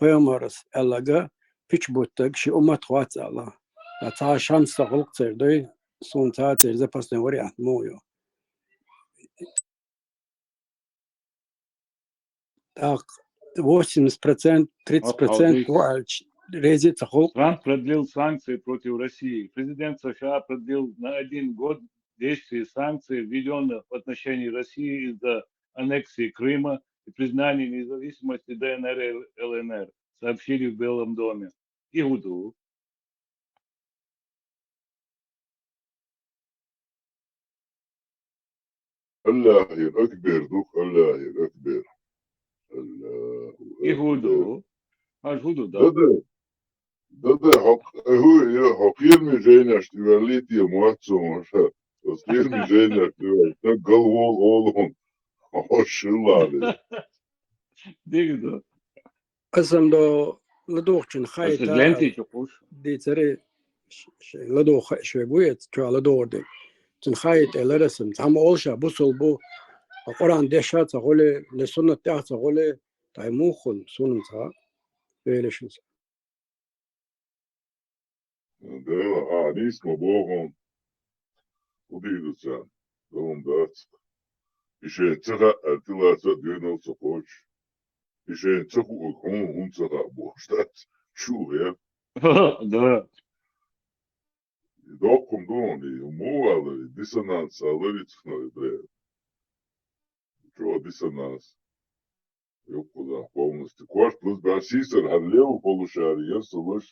пеморс элага пичбуттаг ши умат хвац алла та шанс сахлык цердой сон та церзе пасне вариант мою так 80% 30% резится холк. Трамп продлил санкции против России. Президент США продлил на 1 год действие санкций, введенных в отношении России из-за аннексии Крыма и признания независимости ДНР и ЛНР, сообщили в Белом доме. Игуду. الله أكبر دوك الله أكبر الله Игуду. Ажуду, да. ده هو حقير مجينا اشتغاليت يا مواتسو مشا تصير مجينا اشتغال تقل أولهم أوش الله عليك Дигду. أسم دو لدوخشن خايتا Лентي чукуш. دي تري لدوخ شوي بويت شو لدور دي تن خايت لرسم تعم أولشا بوصل بو القرآن ديشات تقولي لسنة تاعت تقولي تايموخن سنم تا بيلشن ده نيس مبوغم وديدو سان دوم دات إشين تغا أتلا تدينو تقوش إشين تقو هم تغا بوشتات شو يا Да. دوكم دوني مو على ديسونانس على تخنو بريد شو ديسونانس يوكو да полностью кош плюс басисер харлеу полушария солош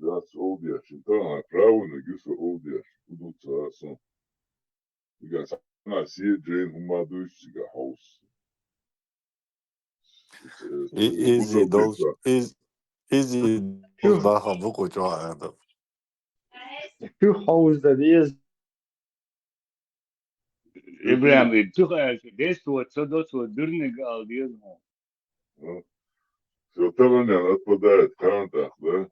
das oldiaš tā правильно гиса oldiaš будут сасон ига сана си джейн хумадуш сига хаус Easy those easy those daha buku çoğaldı. شو حوز ده ديز İbrahim, Türkiye, desu, çodosu, dürne gal diyor mu? все таранян отпадает карантах да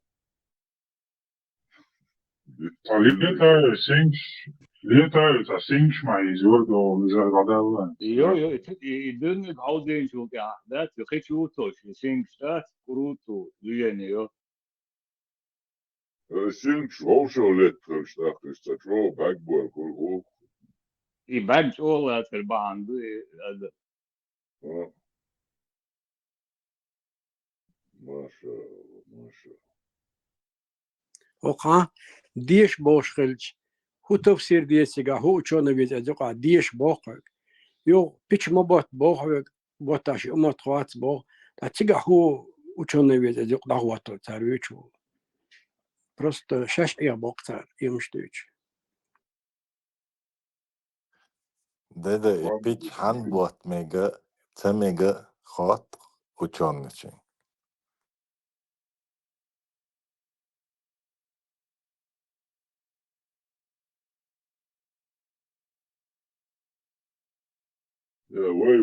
Летают, а синчма из Ордо, из Ордо. Yo, dürne gal diyor çünkü da, hiç uğurtoş, sinçtat, kurutu, düğeniyor. Синч волшо лет штах ist тро бакбор кул Ben çoğula tırbandı. Маша وقع ديش بوشخلج هو تفسير ديسيغا هو شون بيت ادقا ديش بوخك يو بيش مبوت بوخك بوتاش امت خوات بو تاتيغا هو وشون بيت ادقا هو تارويچو просто шаш я бокта имштуч Dede ipik handbot mega temega hot uçon için.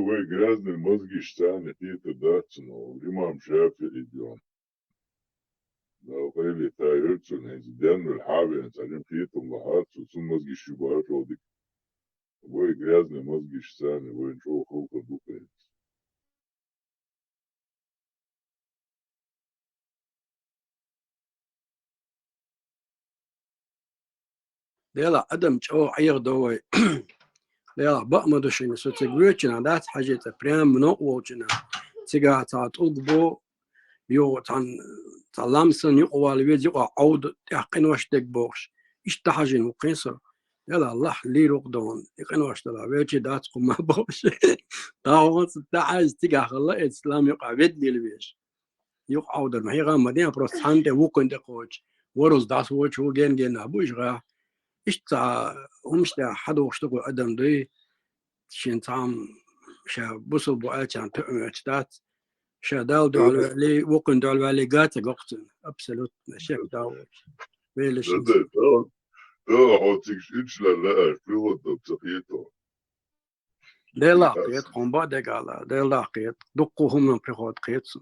Вай грязные мозги штаны какие-то даться, но имам шафер идем. Да, وقيلي تايرتون هزدان الحابة نتعلم فيتم لحات وصل مزجي الشبهات وديك وي грязные мозги штаны وي نشوف خوفا دوكا ديلا ادم جو عيغ دوي ديلا بأما دوشين سو تقويتنا دات حاجة بريام منو ووجنا تيغا تاعت أقبو يو تلامسن يقوى الويد يقوى عود يقين واش ديك بوش اشتحاجين وقينصر يلا الله لي رقدون يقين واش تلا ويجي دات قما بوش داوت تعاز تيغا خلا اسلام يقع بيد لي الويش يقع عود ما هي غام مدينة بروست حانتي وكن دقوش ورز داس وش هو جين أبوش غا إشتا همش دا حدا وشتقو أدم دي شين تام شا بوصل بوعاتشان تأمتات شا داو دو على وكن دو على قاتل وقتن أبسلوت شيف داو ويلش ده هاتيكش إيش لا فيلو تبتقيته ده لاقيت قنبا ده قالا ده لاقيت دقوهم من بريخوت قيتسو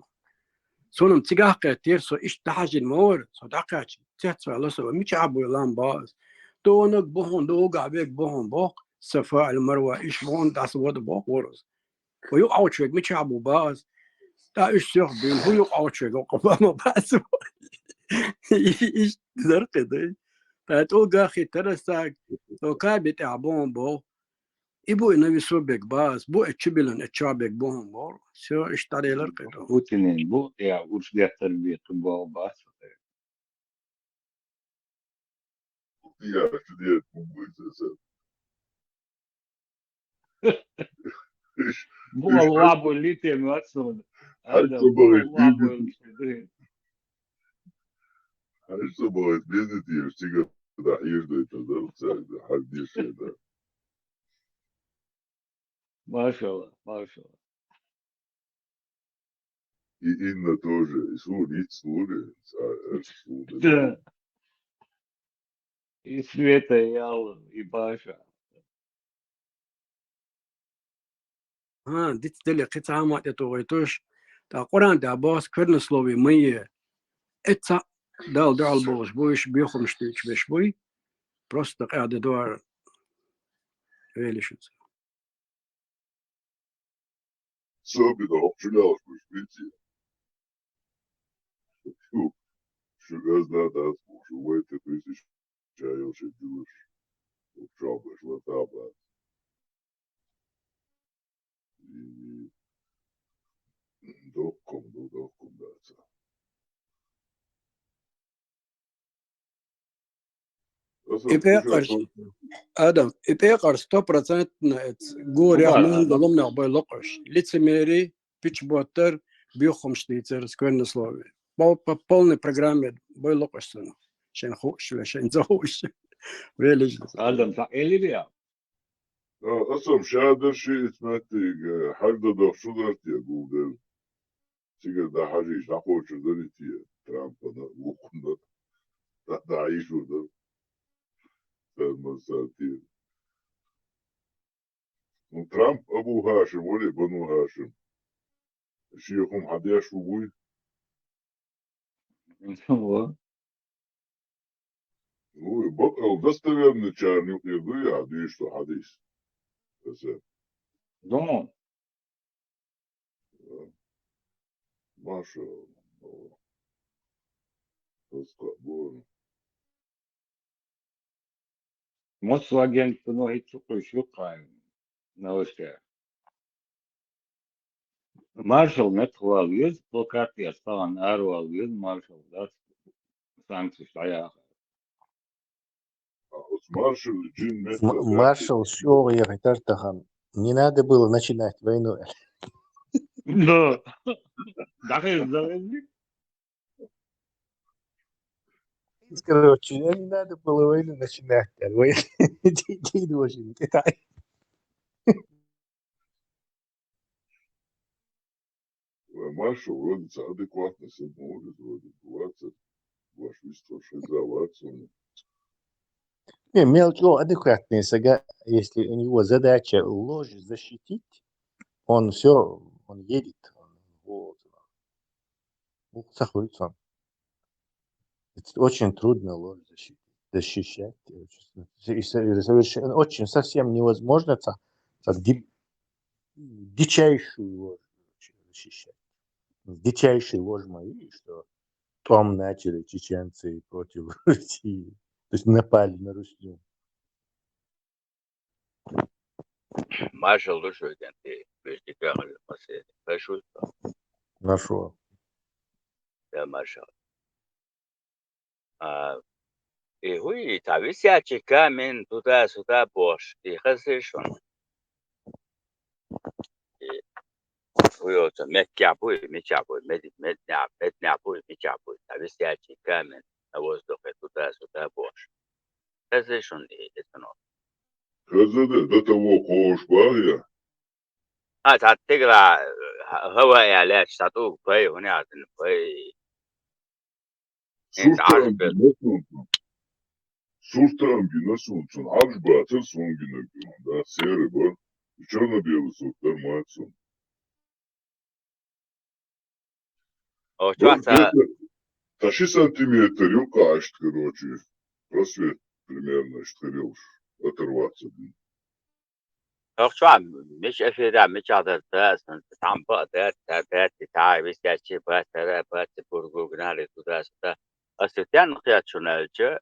سونم تيجاه قيتير سو إيش تحاج المورد سو دقاش تحت على سو مش عبو يلام باز دونك بوهن دو قابيك بوهن بوق صفاء المروة إيش بوهن داس ود بوق ورز ويقعد شوية مش عبو باز دا إيش سيخبين هو يقعد شوية وقفا ما باز إيش زرق ده تقول قاخي ترساك لو كان بتعبون بو İbu nevi sobek baz. Bu etçibilin etçabek buhum bol. Sio iştariyeler kıydı. Putin'in bu ya uçliya terbiyeti bu bahs. Ya şu diye bu sen. Bu Allah bu lite muatsın. Her Adam sabah bu Allah bu etmedi. Her sabah etmedi diyor. Sigara da hayırda etmedi. Sen de her bir şeyde. Maşallah, maşallah. И Инна тоже. И Сурит, Да. И Света, и Алла, и Паша. Ha, dit deli qita ma yetoytosh. Ta Quran da bas kırnı slovi mıyı. Etsa dal boş bu iş bir xumştu üç beş boy. Просто قاعدة دوار велишь. Особенно обчелялшmış bitti. Şu gözler de şu vayte püsüş çayıl şey diyor. Obçalmış la tabla. Dokkum da. İpekar Adam İpekar 100% gor yağmur dolum ne boy lokuş. Лицемерие пич ботер bir xumştu skönne slovi. Полный программе boy lokuş sana. Şen hoş ve şen zahoş. Велиш. Adam sa eli ya. Asam şadır şey etmekti. Harda da şular diye buldu. Sigar da hacı da koçudur diye. Trump'ın okunda. Da iyi şurada. Masati. Trump Abu Hashim ولا Banu Hashim. شيخهم حداش وبوي. Ну, бокал достоверный чарник не вы, а ты что хадис. Дома. Маша. Мосу агент ну hiç çok yok kayın. Naoşka. Marshall net alıyoruz. Blokat yasan aro alıyoruz. Marshall da sanki ayağı. Маршал Джин Маршал шел ехать Тартахан. Не надо было начинать войну. Да. Дахи завезли. Короче, не надо было войну начинать. День очень Китай. Маршал вроде адекватно смотрит, вроде 20, 20, Не, мелочь адекватный, если у него задача ложь защитить, он все, он едет. Вот. Это очень трудно ложь защищать. Совершенно очень совсем невозможно дичайшую ложь защищать. Дичайшая ложь моей, что там начали чеченцы против России. То есть напали на Русню. Маршал душой ты вертикально посмотри. Хорошо. Нашел. Да, маршал. И хуй, тавися чекамен туда-сюда бош. И хасышон. И хуйоца, мекябуй, меднябуй, тавися чекамен на воздухе туда-сюда бош. Хасышон и это но. Хазады до того кош багя. تتقرا هو علاج تعطوك باي هنا باي انت عارف Суртам гинасунцун, алжбатыр сунгина да серый бар. Черно-белый суртар мацун. Тащи сантиметр, юкашт, короче. Просвет примерно, что оторваться. شو عم مش افيدا مش هذا بس عم بقدر تبات تاعي بس شيء بس بس برجو جنالي تداس تا أستيان قياد شو نالجة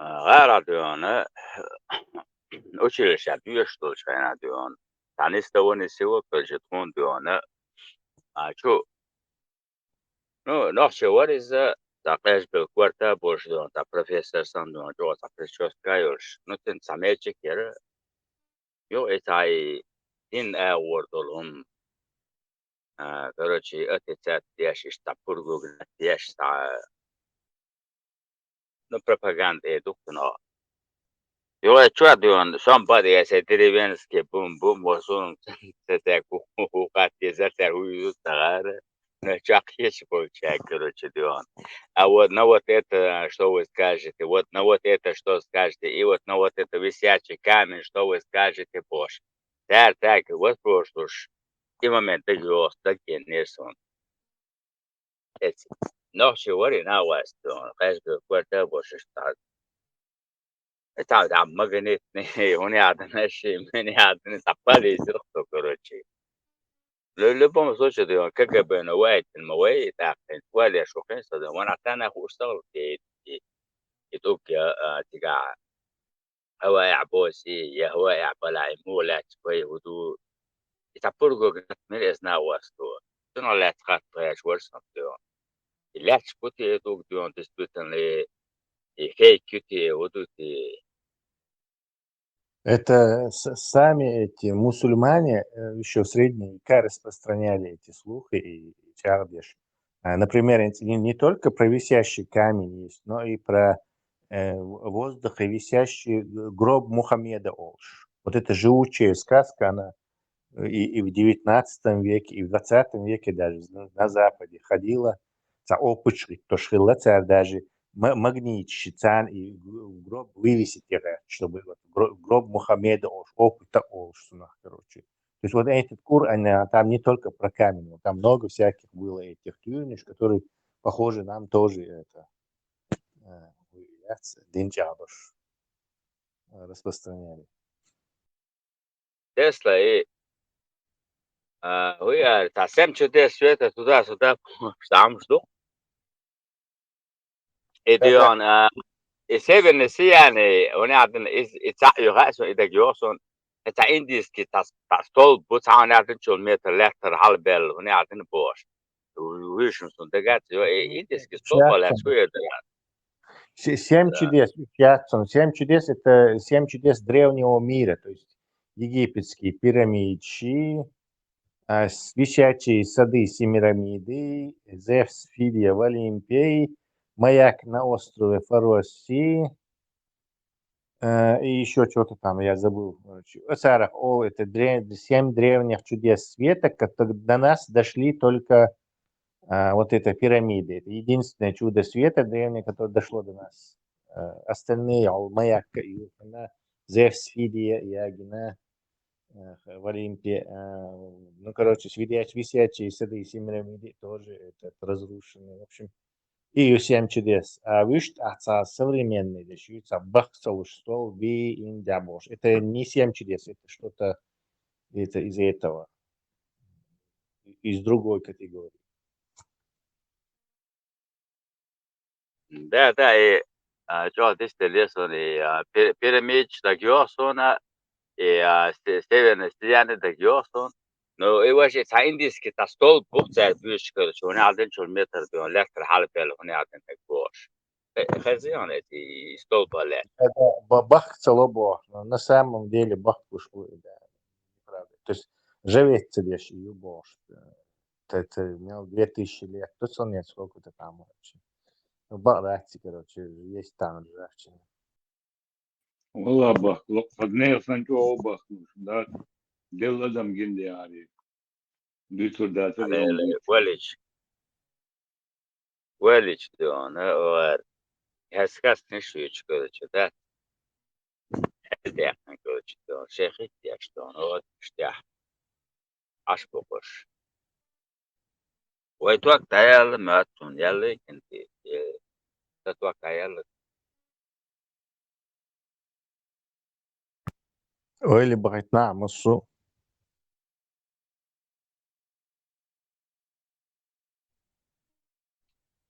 غير ديانا училище что чайна дион. Таниста вони сего кожетон диона. А чё? Ну, нахче what is та кэшбэл кварта больше дион. Та профессор сан дион. Джо та причёс кайорш. Ну, тен самечек яра. Yo этай ин авордолом. Короче, это цят яшиш та пургуг яш та no propaganda edukno. Yo chua dion somebody has a derivenske boom boom was on te ku kati zata uyu tagara. На чакхеш получай, короче, дион. А вот на вот это, что вы скажете, вот на вот это, что скажете, и вот на вот это висячий камень, что вы скажете, Бош. Так, вот просто ж. И момент его такие не сон. Но сегодня на вас, то, конечно, квартал больше стал. Это там магнитный, он рядом, шим, рядом, запали из рук, короче. любом случае, да, КГБ новое, новое, так, вали, что, конечно, да, он отдана хустал, и тут я, тига, هو عباسي يا هو عبالا مولا شوي ودو يتابورغو من إزنا واسطو تنو لا تخاط فيش ورسم تيو لا تشبوتي دوك ديون تسبوتن لي هي كيوتي ودو تي Это сами эти мусульмане еще в средние века распространяли эти слухи и чардиш. Например, не только про висящий камень есть, но и про воздух и висящий гроб Мухаммеда Олш. Вот эта живучая сказка, она и в 19 веке, и в 20 веке даже на Западе ходила. Опыч, то шхилла даже магнитчи цан и гроб вывесить его, чтобы вот гроб Мухаммеда Олш, опыта Олш, короче. То есть вот этот кур, там не только про камень, там много всяких было этих тюрьмиш, которые, похоже, нам тоже это Динчабаш распространяли. Тесла и هي تعسم شده سويتا سودا شتعم شدو إديون إسيبن نسي يعني هنا عندنا إتسع يغاسون إذا جوسون إتا إنديس كي تستول بوتس عن عندنا شو المتر لتر هالبل هنا عندنا بوش ويشون سون دقات يو إنديس كي ستول ولا شوية دقات. Семь чудес, семь чудес — это 7 чудес древнего мира, то есть египетские пирамиды, висячие сады Семирамиды, Зевс, Фидия в Олимпии, маяк на острове Фароси, и еще что-то там, я забыл. Это 7 древних чудес света, которые до нас дошли только вот это пирамиды. Это единственное чудо света древнее, которое дошло до нас. Остальные маяк, Зевс, Фидия, Ягина в Олимпе. Ну, короче, висячие сады Семирамиды тоже это разрушены. В общем, и 7 чудес. А выше современные, стол, это не 7 чудес, это что-то это из этого, из другой категории. Да, и что здесь лесо и пирамид так ёсона и северный стены так ёсон. Но и вообще индийс ки тастол бухта бюш короче هنا عندنا شو المتر دون لتر حلبة هنا عندنا بوش. خزيان эти стол балет. Это бах целобо. На самом деле бах пушку, да, неправда. То есть живет тебе юбош. Это имел 2000 лет. Тут он нет сколько-то там вообще. Барахти, короче, есть там жарче. والله بخ فدني سانجو بخ دا دل ادم جندي علي ديتو دا ولش دون اور هسكاس نشويش короче да. Это короче дон шехит я что он вот что аш бокош. ويتوقع تايل ماتون يلي كنتي تتوقع يلي Ой, или бахтна, мусу.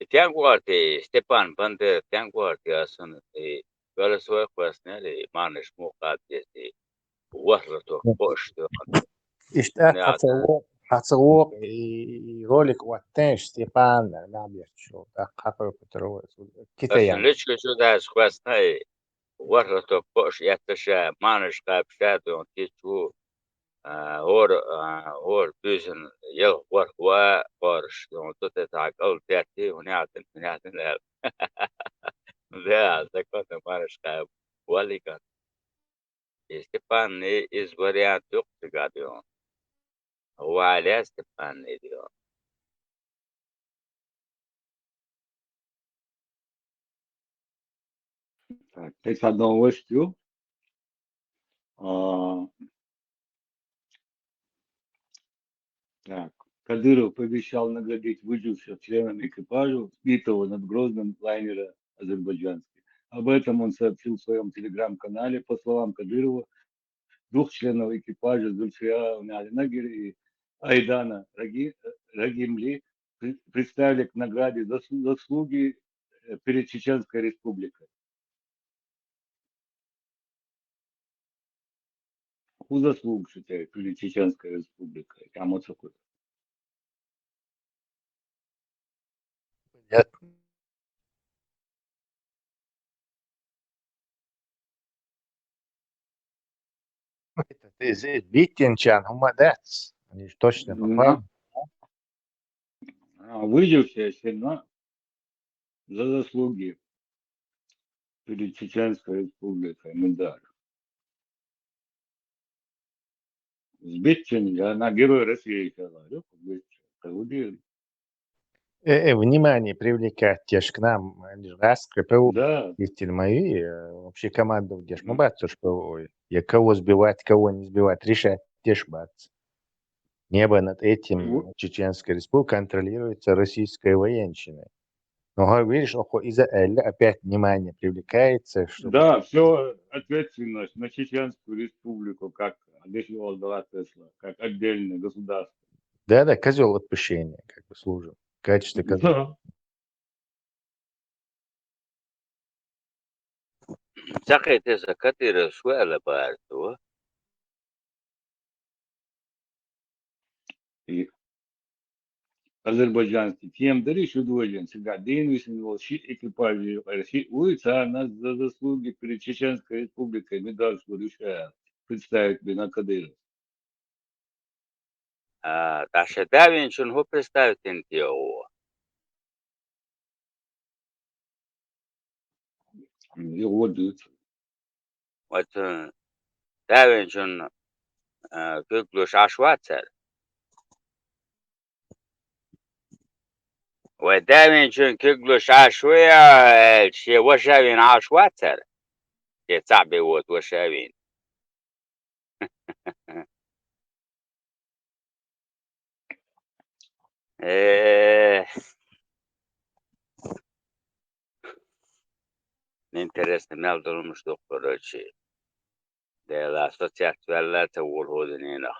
Тянguarti Степан Бандер Тянguarti асын Böyle soğuk basneli manış mukat desi. Вахлото пошту. İşte Ne adı? حتصوق رولك وقتاش ستيفان نعبير شو حقا كترو كيف يعني Aslında şu da skvasnay. Вахлото пош yatışa manış kapşadı on tiçu. Or büzün yıl var barış. On tutet akıl terti hunatın la. Да, законно manış kap. Валика. Степан из вариант yok çıkarıyor. Валя Степан ne diyor? Так, это новостью. А, Так, Кадыров пообещал наградить выживших членов экипажа, сбитого над Грозным лайнера азербайджанский. Об этом он сообщил в своем телеграм-канале. По словам Кадырова, 2 членов экипажа Зульфия Нагер и Айдана Рагимли представили к награде заслуги перед Чеченской Республикой. У заслуг перед Чеченской Республикой. Там вот такой. Битинчан, هم дats. Они ж точно попали. Выжившая сильна за заслуги перед Чеченской Республикой медаль. Сбитчен, она герой России, говорю, Сбитчен. Внимание привлекать теж к нам. Они же раз КПУ. Да. Истин мои. Вообще команда в Деш. Ну, бацуш ПО. Я кого сбивать, кого не сбивать. Решать теж бац. Небо над этим Чеченская Республика контролируется российской военщиной. Но видишь, из-за опять внимание привлекается. Чтобы... Да, все ответственность на Чеченскую Республику, как обещала дала Тесла, как отдельное государство. Да, козел отпущения, как бы служил. В качестве козла. Сакет из Катыра Суэла Барту. И азербайджанский тем даришь удвоен всегда день высунул щит экипажи России улица нас за заслуги перед Чеченской Республикой медаль решает представить бы на Кадыров. Таша Давин чунго представить интио. Его дают. Вот Давин чун кыклуш ашвацер. ودايما كيقلوش عشوية شي وشاوين عشواتر شي تعبي وشاوين Interesne mi aldırılmış doktor şey. Dela asociasyonlar tavur hodinina.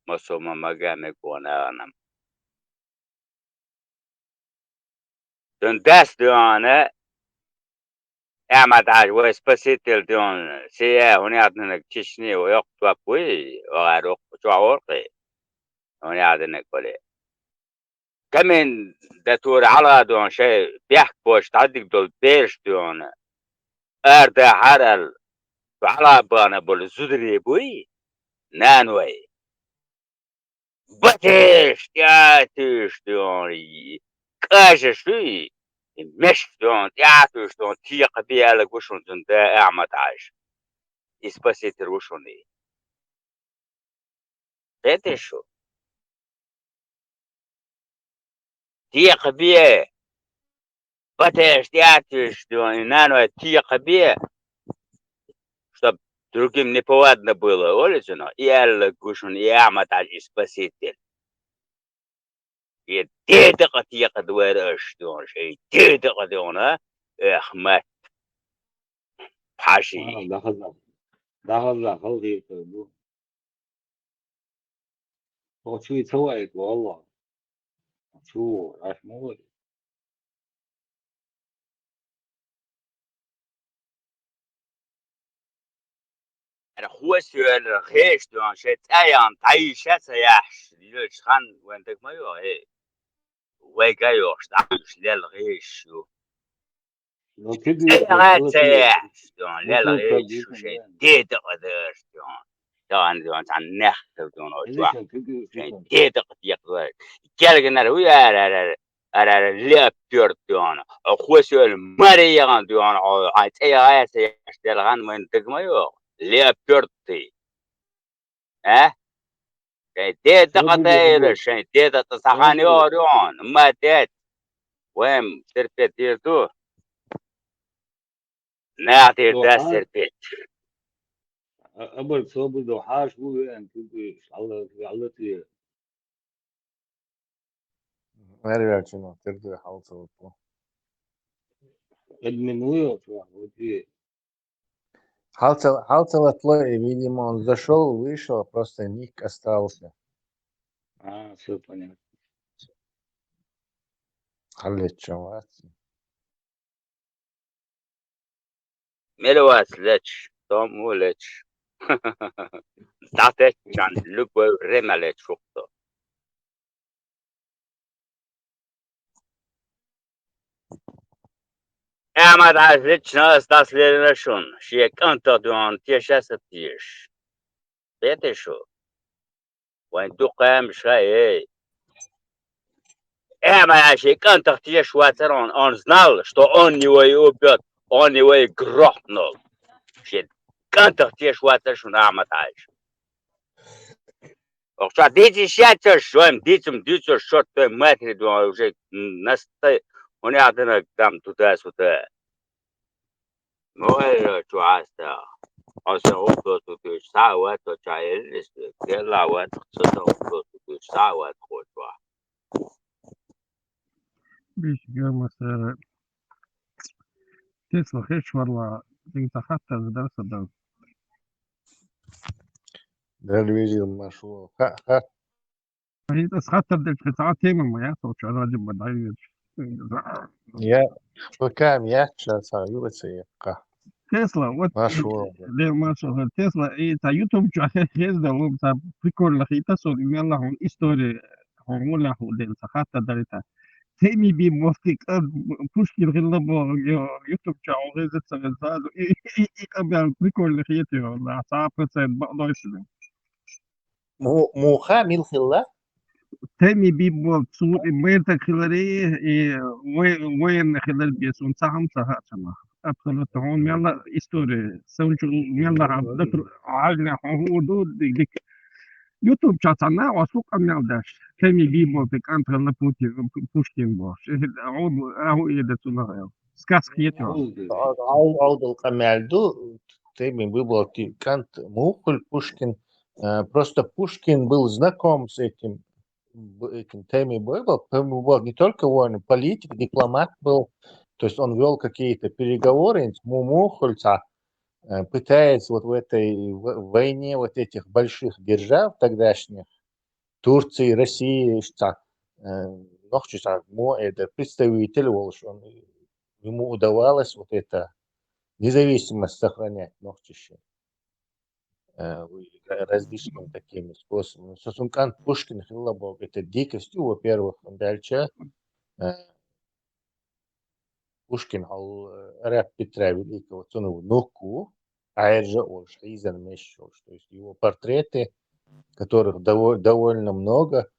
Masoma magame kona anam. Dön ders diyorane Ahmet Ağaç ve spesitel diyorane siya huni adına kişini o yok tuapui o arok çoğurki huni adına kole. كمان دكتور على دون شيء بيحكي بوش تعديك دول بيش دون أرد حرل على بانا بول زدري بوي نانوي بتش تياتش دون كاش شوي مش دون تياتش دون تيق بيالك وشون دون دا أعمد عاش إسباسيتر وشوني بتشو تيق بيه بتش تياتش دون نانوي تيق بيه чтоб другим неповадно было, Олечено, и Алла Гушун, и Аматаль, и Спаситель. И ты так я говоришь, что он, и ты так он, эх, мать, паши. Да, халдит, ну. Чуй целает, wallah. Чуй, аж молодец. خوشيل رخيش دوان شت أيام تعيشة سياح ليش خان وينتك ما يو هي ويجايوش تعيش للغيش شو لو كده غات غلط سياح دوان مو للغيش شو شيء ديت قدر دوان دوان عن نخ دوان وجوا شيء ديت قدر كالجنا ويا را لا بيرت دوان خوشيل مريان دوان عايز أي سياح للغان وينتك ما يو لا بيرتي ديت قطير شيء ديت تصحاني أوريون ما ديت وين سربت ديرتو نعطي دا دوحات سربت أبر صوب دوحاش بو يعني كده على Nervyačino, tvrdo je halcovo to. админует вот и Халцево тло, и, видимо, он зашел, вышел, просто ник остался. все понятно. Халечо, ملوات لتش توم ولتش تعطيت عن لقوة رملت شوكتو اما تعرفش ناس تصلي لشون شيك انت دوان تيش ستيش بيتي شو وين تقام شيء اما شيك انت تيش واترون on znal что он него и убьет он его и грохнул شيك انت تيش واترشون اما تعيش وقتا ديتي شاتر شويم ديتم شوت ماتري دوان وجيك نستي هوني عطينا قدام تداس وتا موهر جو عاستا عاستا اوكو تدوش ساوات وشايل كلا وات خصوصا اوكو تدوش ساوات خوشوا بيش مسألة تسلا خيش والله انت حتى درس الدرس ده الفيديو المشهور هي بس حتى بدك تسعة تيمة ما يعطوا شو راجل بدعيش يا بكام يحشى سايو بسيقة تسلا وات مشهور ليه ما شاء الله تسلا ايه تا يوتيوب شو هيز ده لو تا بيكون لخي تسول يلا هون استوري هون ولا هو دين حتى دريتا تيمي بي موفق بوشكي الغلبة يوتيوب شو غير زت سغزاد ايه قبل بيكون لخيتي والله صعب بقدر يسلم مو خامل خلا تاني بيبول صور وين تخلري وين خلال بيسون سهم سهاتنا absolut هون يلا استوري سونجو يلا ذكر عالنا هو ديك يوتيوب شاتنا وسوق امالداش تاني بيبول بك انت لا بوشكين باش عود هو يدتنا سكاس خيتو عود القمالدو تеми был كانت мухоль Пушкин просто Пушкин был знаком с этим Теми был не только воин, политик, дипломат был, то есть он вел какие-то переговоры с Мухольца, пытаясь вот в этой войне вот этих больших держав тогдашних, Турции, России, это представитель Волшон, ему удавалось вот это независимость сохранять, различными такими способами. Сосункан Пушкин Хиллабог это дикостью, во-первых, дальше Пушкин раб Петра Великого цену нуку, а же он шизан мешал, то есть его портреты, которых довольно много,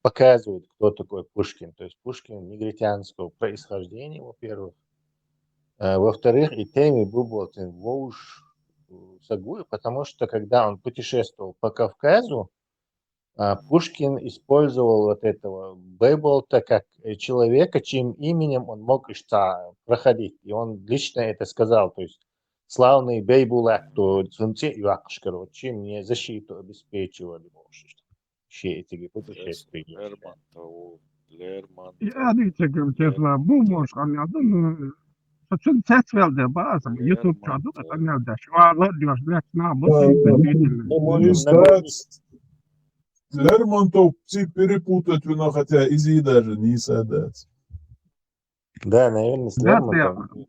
показывают, кто такой Пушкин. То есть Пушкин негритянского происхождения, во-первых. Во-вторых, и теми был Волж Сагуй, потому что когда он путешествовал по Кавказу, Пушкин использовал вот этого Бейболта как человека, чьим именем он мог проходить. И он лично это сказал, то есть славный Бейбулак, то короче, мне защиту обеспечивали все эти путешествия. Я не честно, бумаж, Succes wel de baas, YouTube channel, dat aan jou dash. Waar die was net na, Лермонтов все перепутать вино, хотя Изи даже не садается. Да, наверное, с Лермонтовым.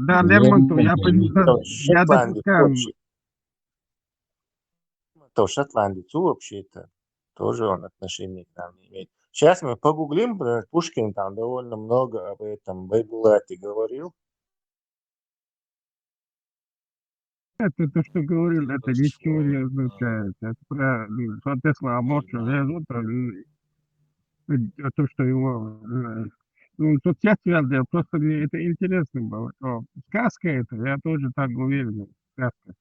Да, Лермонтов, я понимаю, я допускаю. как-то шотландец вообще-то тоже он отношения к нам не имеет. Сейчас мы погуглим, например, Пушкин там довольно много об этом Байбулате говорил. Это то, что говорил, это ничего не означает. Это про, соответственно, оборчу везут, то, что его... Ну, тут я связывал, просто мне это интересно было. О, сказка это, я тоже так уверен. Сказка.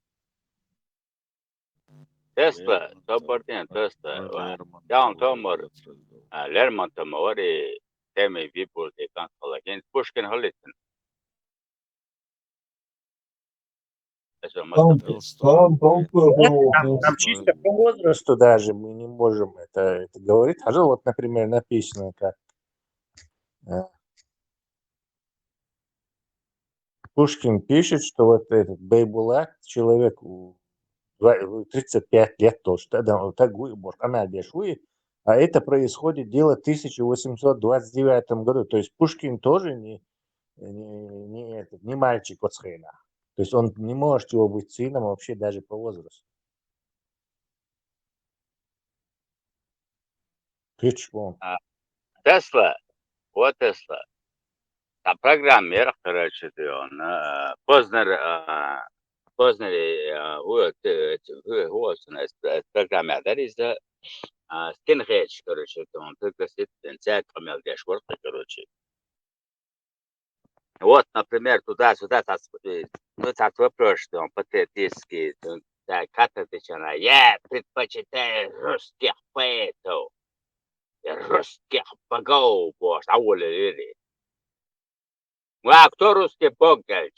Tesla, Soportian Tesla, Down Tomor, Lermontom, Ori, Temi people, they can't call against Pushkin Holiton. Там чисто по возрасту даже мы не можем это говорить. А вот, например, написано, как Пушкин пишет, что вот этот Байбулат, человеку 35 лет тоже, тогда так она дешует, а это происходит дело в 1829 году. То есть Пушкин тоже не мальчик от схрена. То есть он не может его быть сыном вообще даже по возрасту. Tesla, вот Tesla. А программер, короче, он Познер, программер, из-за Стенхедж, короче, он только сидит, коммердеш, короче. Вот, например, туда-сюда, ну, так вопрос, что он патетический, кататичана, я предпочитаю русских поэтов, русских богов, боже, а воля. А кто русский бог, говорит?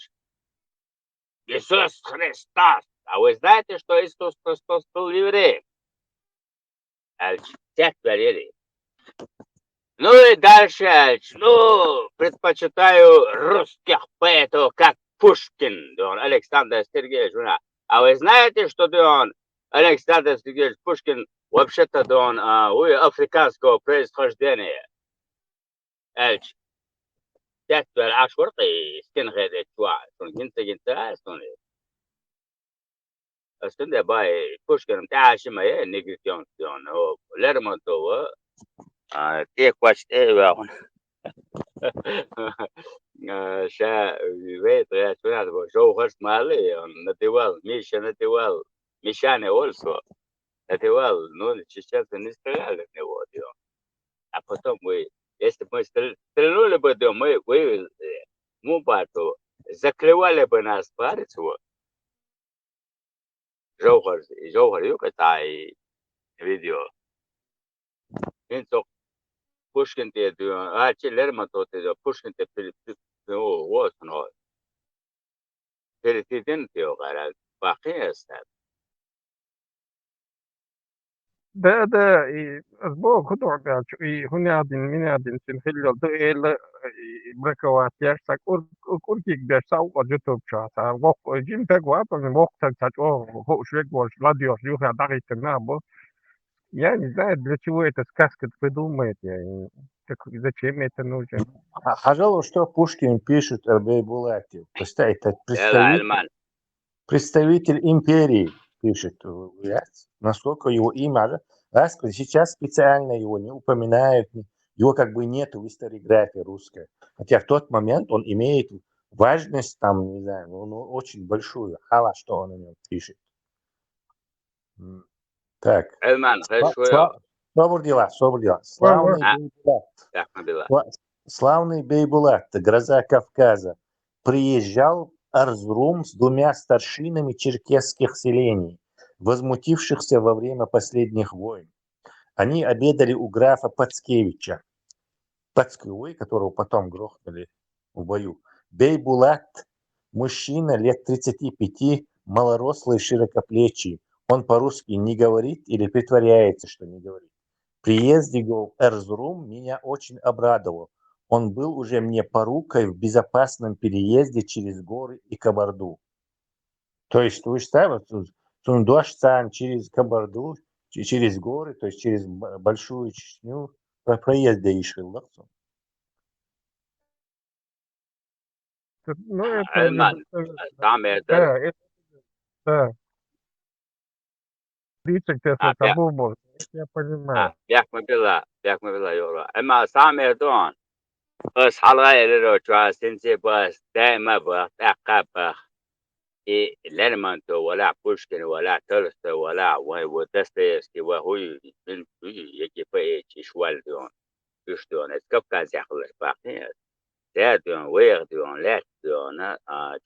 Иисус Христос. А вы знаете, что Иисус Христос был евреем? Всех верили. Ну и дальше, ну, предпочитаю русских поэтов, как Пушкин, он Александр Сергеевич. А вы знаете, что он Александр Сергеевич Пушкин вообще-то он африканского происхождения? تكبر عشورتي استنغد توا جنتا استوني استنده باي كوشكن تاع شما نيجريون او لرمونتو تي كواش ايوا شا ويت يا شنو هذا جو خرج مالي نتيوال ميشانه اولسو نتيوال نو تشيشات نستغل نيوديو а потом мы, если мы стрельнули бы, то мы закрывали бы нас парец, вот. Жовхар, юката и видео. Инсок Пушкин те, Лермонтов те, Пушкин те, вот, но перед те, бахи стат. ده أسبوع خدوا بعد هنادين منادين سنخلي ضئيل بركوات يرسك أركيك درساو وجوتوب شاتا وق جيم تقوى من وقت تجوا هو شوية وش راديو يوها دقيقة نابو يعني знает для чего эта сказка придумает يعني зачем это нужно. Пожалуй, что Пушкин пишет о Байбулате. Это представитель империи пишет. Насколько его имя, сейчас специально его не упоминают, его как бы нет в историографии русской. Хотя в тот момент он имеет важность, там, не знаю, очень большую. Хала, что он о нем пишет. Так. Собор дела. Славный Байбулат, гроза Кавказа, приезжал Арзрум с 2 старшинами черкесских селений, возмутившихся во время последних войн. Они обедали у графа Пацкевича, которого потом грохнули в бою. Байбулат, мужчина лет 35, малорослый, широкоплечий. Он по-русски не говорит или притворяется, что не говорит. Приезд его в Эрзрум меня очень обрадовал. Он был уже мне порукой в безопасном переезде через горы и Кабарду. То есть, вы ставите Тундошцан через Кабарду, через горы, то есть через Большую Чечню, по проезду решил. Ну, это... Да. Дичек Тесла Табубов. Я понимаю. بيحكم بالله يورا اما سامي دون بس حلقة اللي ترى سنتي بس دائما بتعقب لما انت ولا بوشكين ولا تولستوي ولا ودستيفسكي وهو من يجي في شوال دون يشتون اسكب كان يخلص باقي دون وير دون لا دون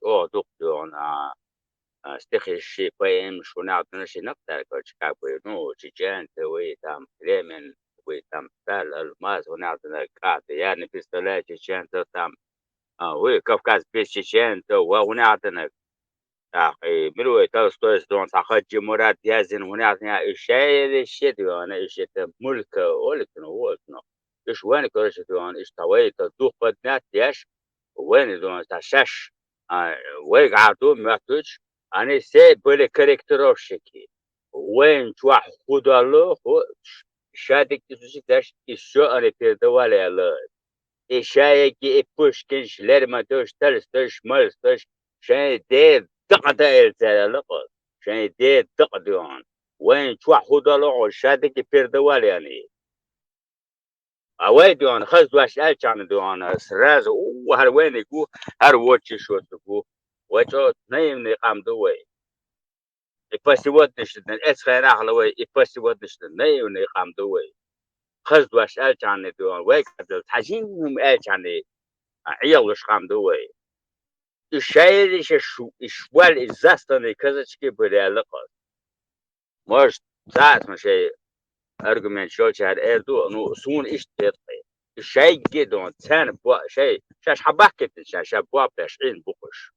او دوك دون استخي شي بين شو نعطينا شي نقطة كاب نو تجان توي تام ليمن ويتم تال الماس ونعطينا كات يعني بيستولا تجان تام وي كافكاز بيش تجان تو ونعطينا أخي مروي تلستويس دون ساخت جمهورات يازن ونعطينا الشيء دون الشيء ملك ولكن ولكن إيش وين كرش دون إيش تويت دوخ بدنات ياش وين دون تشش ويقعدوا محتوج أنا سي بلي كاركتروشكي وين توا خدا له شادك تسوسيتاش إيشو أنا تدوالي الله إيشايكي إبوشكنش لرما توش تلستوش ملستوش شان دي دقدا إلتالقل شان دي دقدون وين توا خدا له شادك بيردوالي يعني أويدون خزواش ألشان دون سراز وهر وين يكو هر واتش شو تكو واتشو نايم نقام دوي يبسيوت نشتن إسخير أخلوي يبسيوت نشتن نايم نقام دوي خزواش ألشان دون ويك عدل تحجينهم ألشان عيالش قام دوي الشايل إشوال إزاستن كذا بري لقل مش ساعة ما شيء argument شو شهر إردو إنه سون إيش تطي الشيء جدون ثان بوا شيء شاش حبكت شاش بوا بشعين بقش.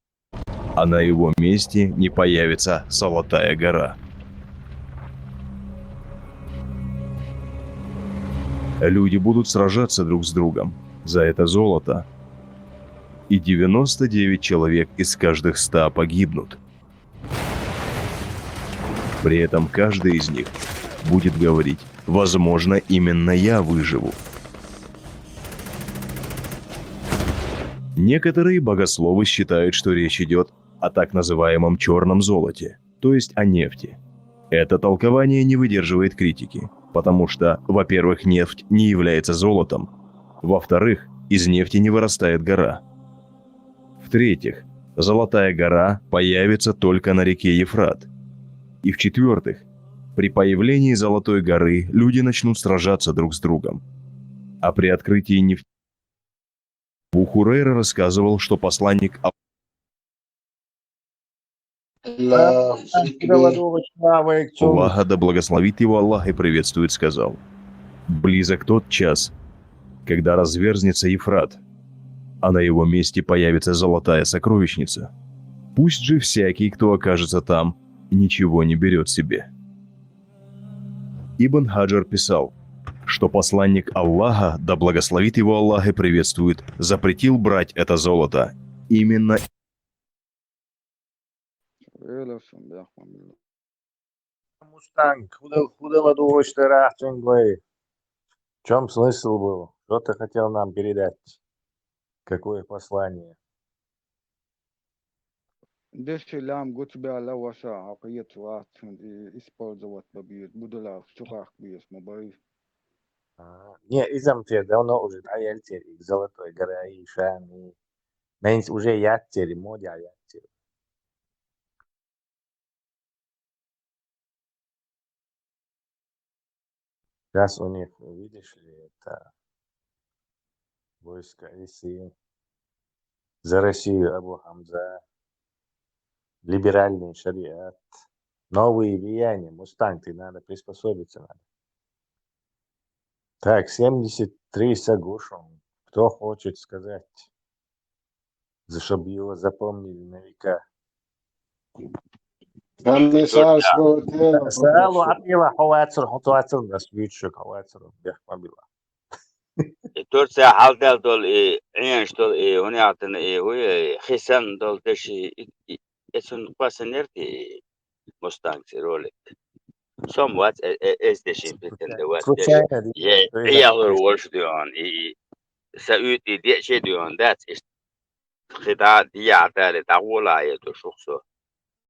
А на его месте не появится Золотая гора. Люди будут сражаться друг с другом за это золото, и 99 человек из каждых 100 погибнут. При этом каждый из них будет говорить: возможно, именно я выживу. Некоторые богословы считают, что речь идет о так называемом черном золоте, то есть о нефти. Это толкование не выдерживает критики, потому что, во-первых, нефть не является золотом, во-вторых, из нефти не вырастает гора. В-третьих, Золотая гора появится только на реке Ефрат. И в-четвертых, при появлении Золотой горы люди начнут сражаться друг с другом. А при открытии нефти Абу Хурейра рассказывал, что посланник Аллаха, да благословит его Аллах и приветствует, сказал: близок тот час, когда разверзнется Ефрат, а на его месте появится золотая сокровищница. Пусть же всякий, кто окажется там, ничего не берет себе. Ибн Хаджар писал, что посланник Аллаха, да благословит его Аллах и приветствует, запретил брать это золото именно Мустанг, худо думаешь, ты рахтинглей. В чем смысл был? Что ты хотел нам передать? Какое послание? دش لام قلت بها لو شا عقيت وقت использовать бабиет будula чухах биес мобай. Не, изам те давно уже аяльтер и Золотой горы и шами. Мейнс уже яттер, модя яттер. Сейчас у них, видишь ли, это войско России. За Россию Абу Хамза. Либеральный шариат. Новые влияния. Мустанг, ты надо приспособиться надо. Так, 73 соглашен. Кто хочет сказать, чтобы его запомнили на века? سألوا عطيلا حواتر حواتر بس بيتشك حواتر بيحكم بالله. ترسى حالتال دول عينش دول هنا عطنا هو خسان دول تشي اسم باسنيرتي مستانك رولك. Somewhat is the ship in the west. Yeah, other words do on سأوتي دي شيء do on that is خداع دي عتالة تعولا يتوشخصو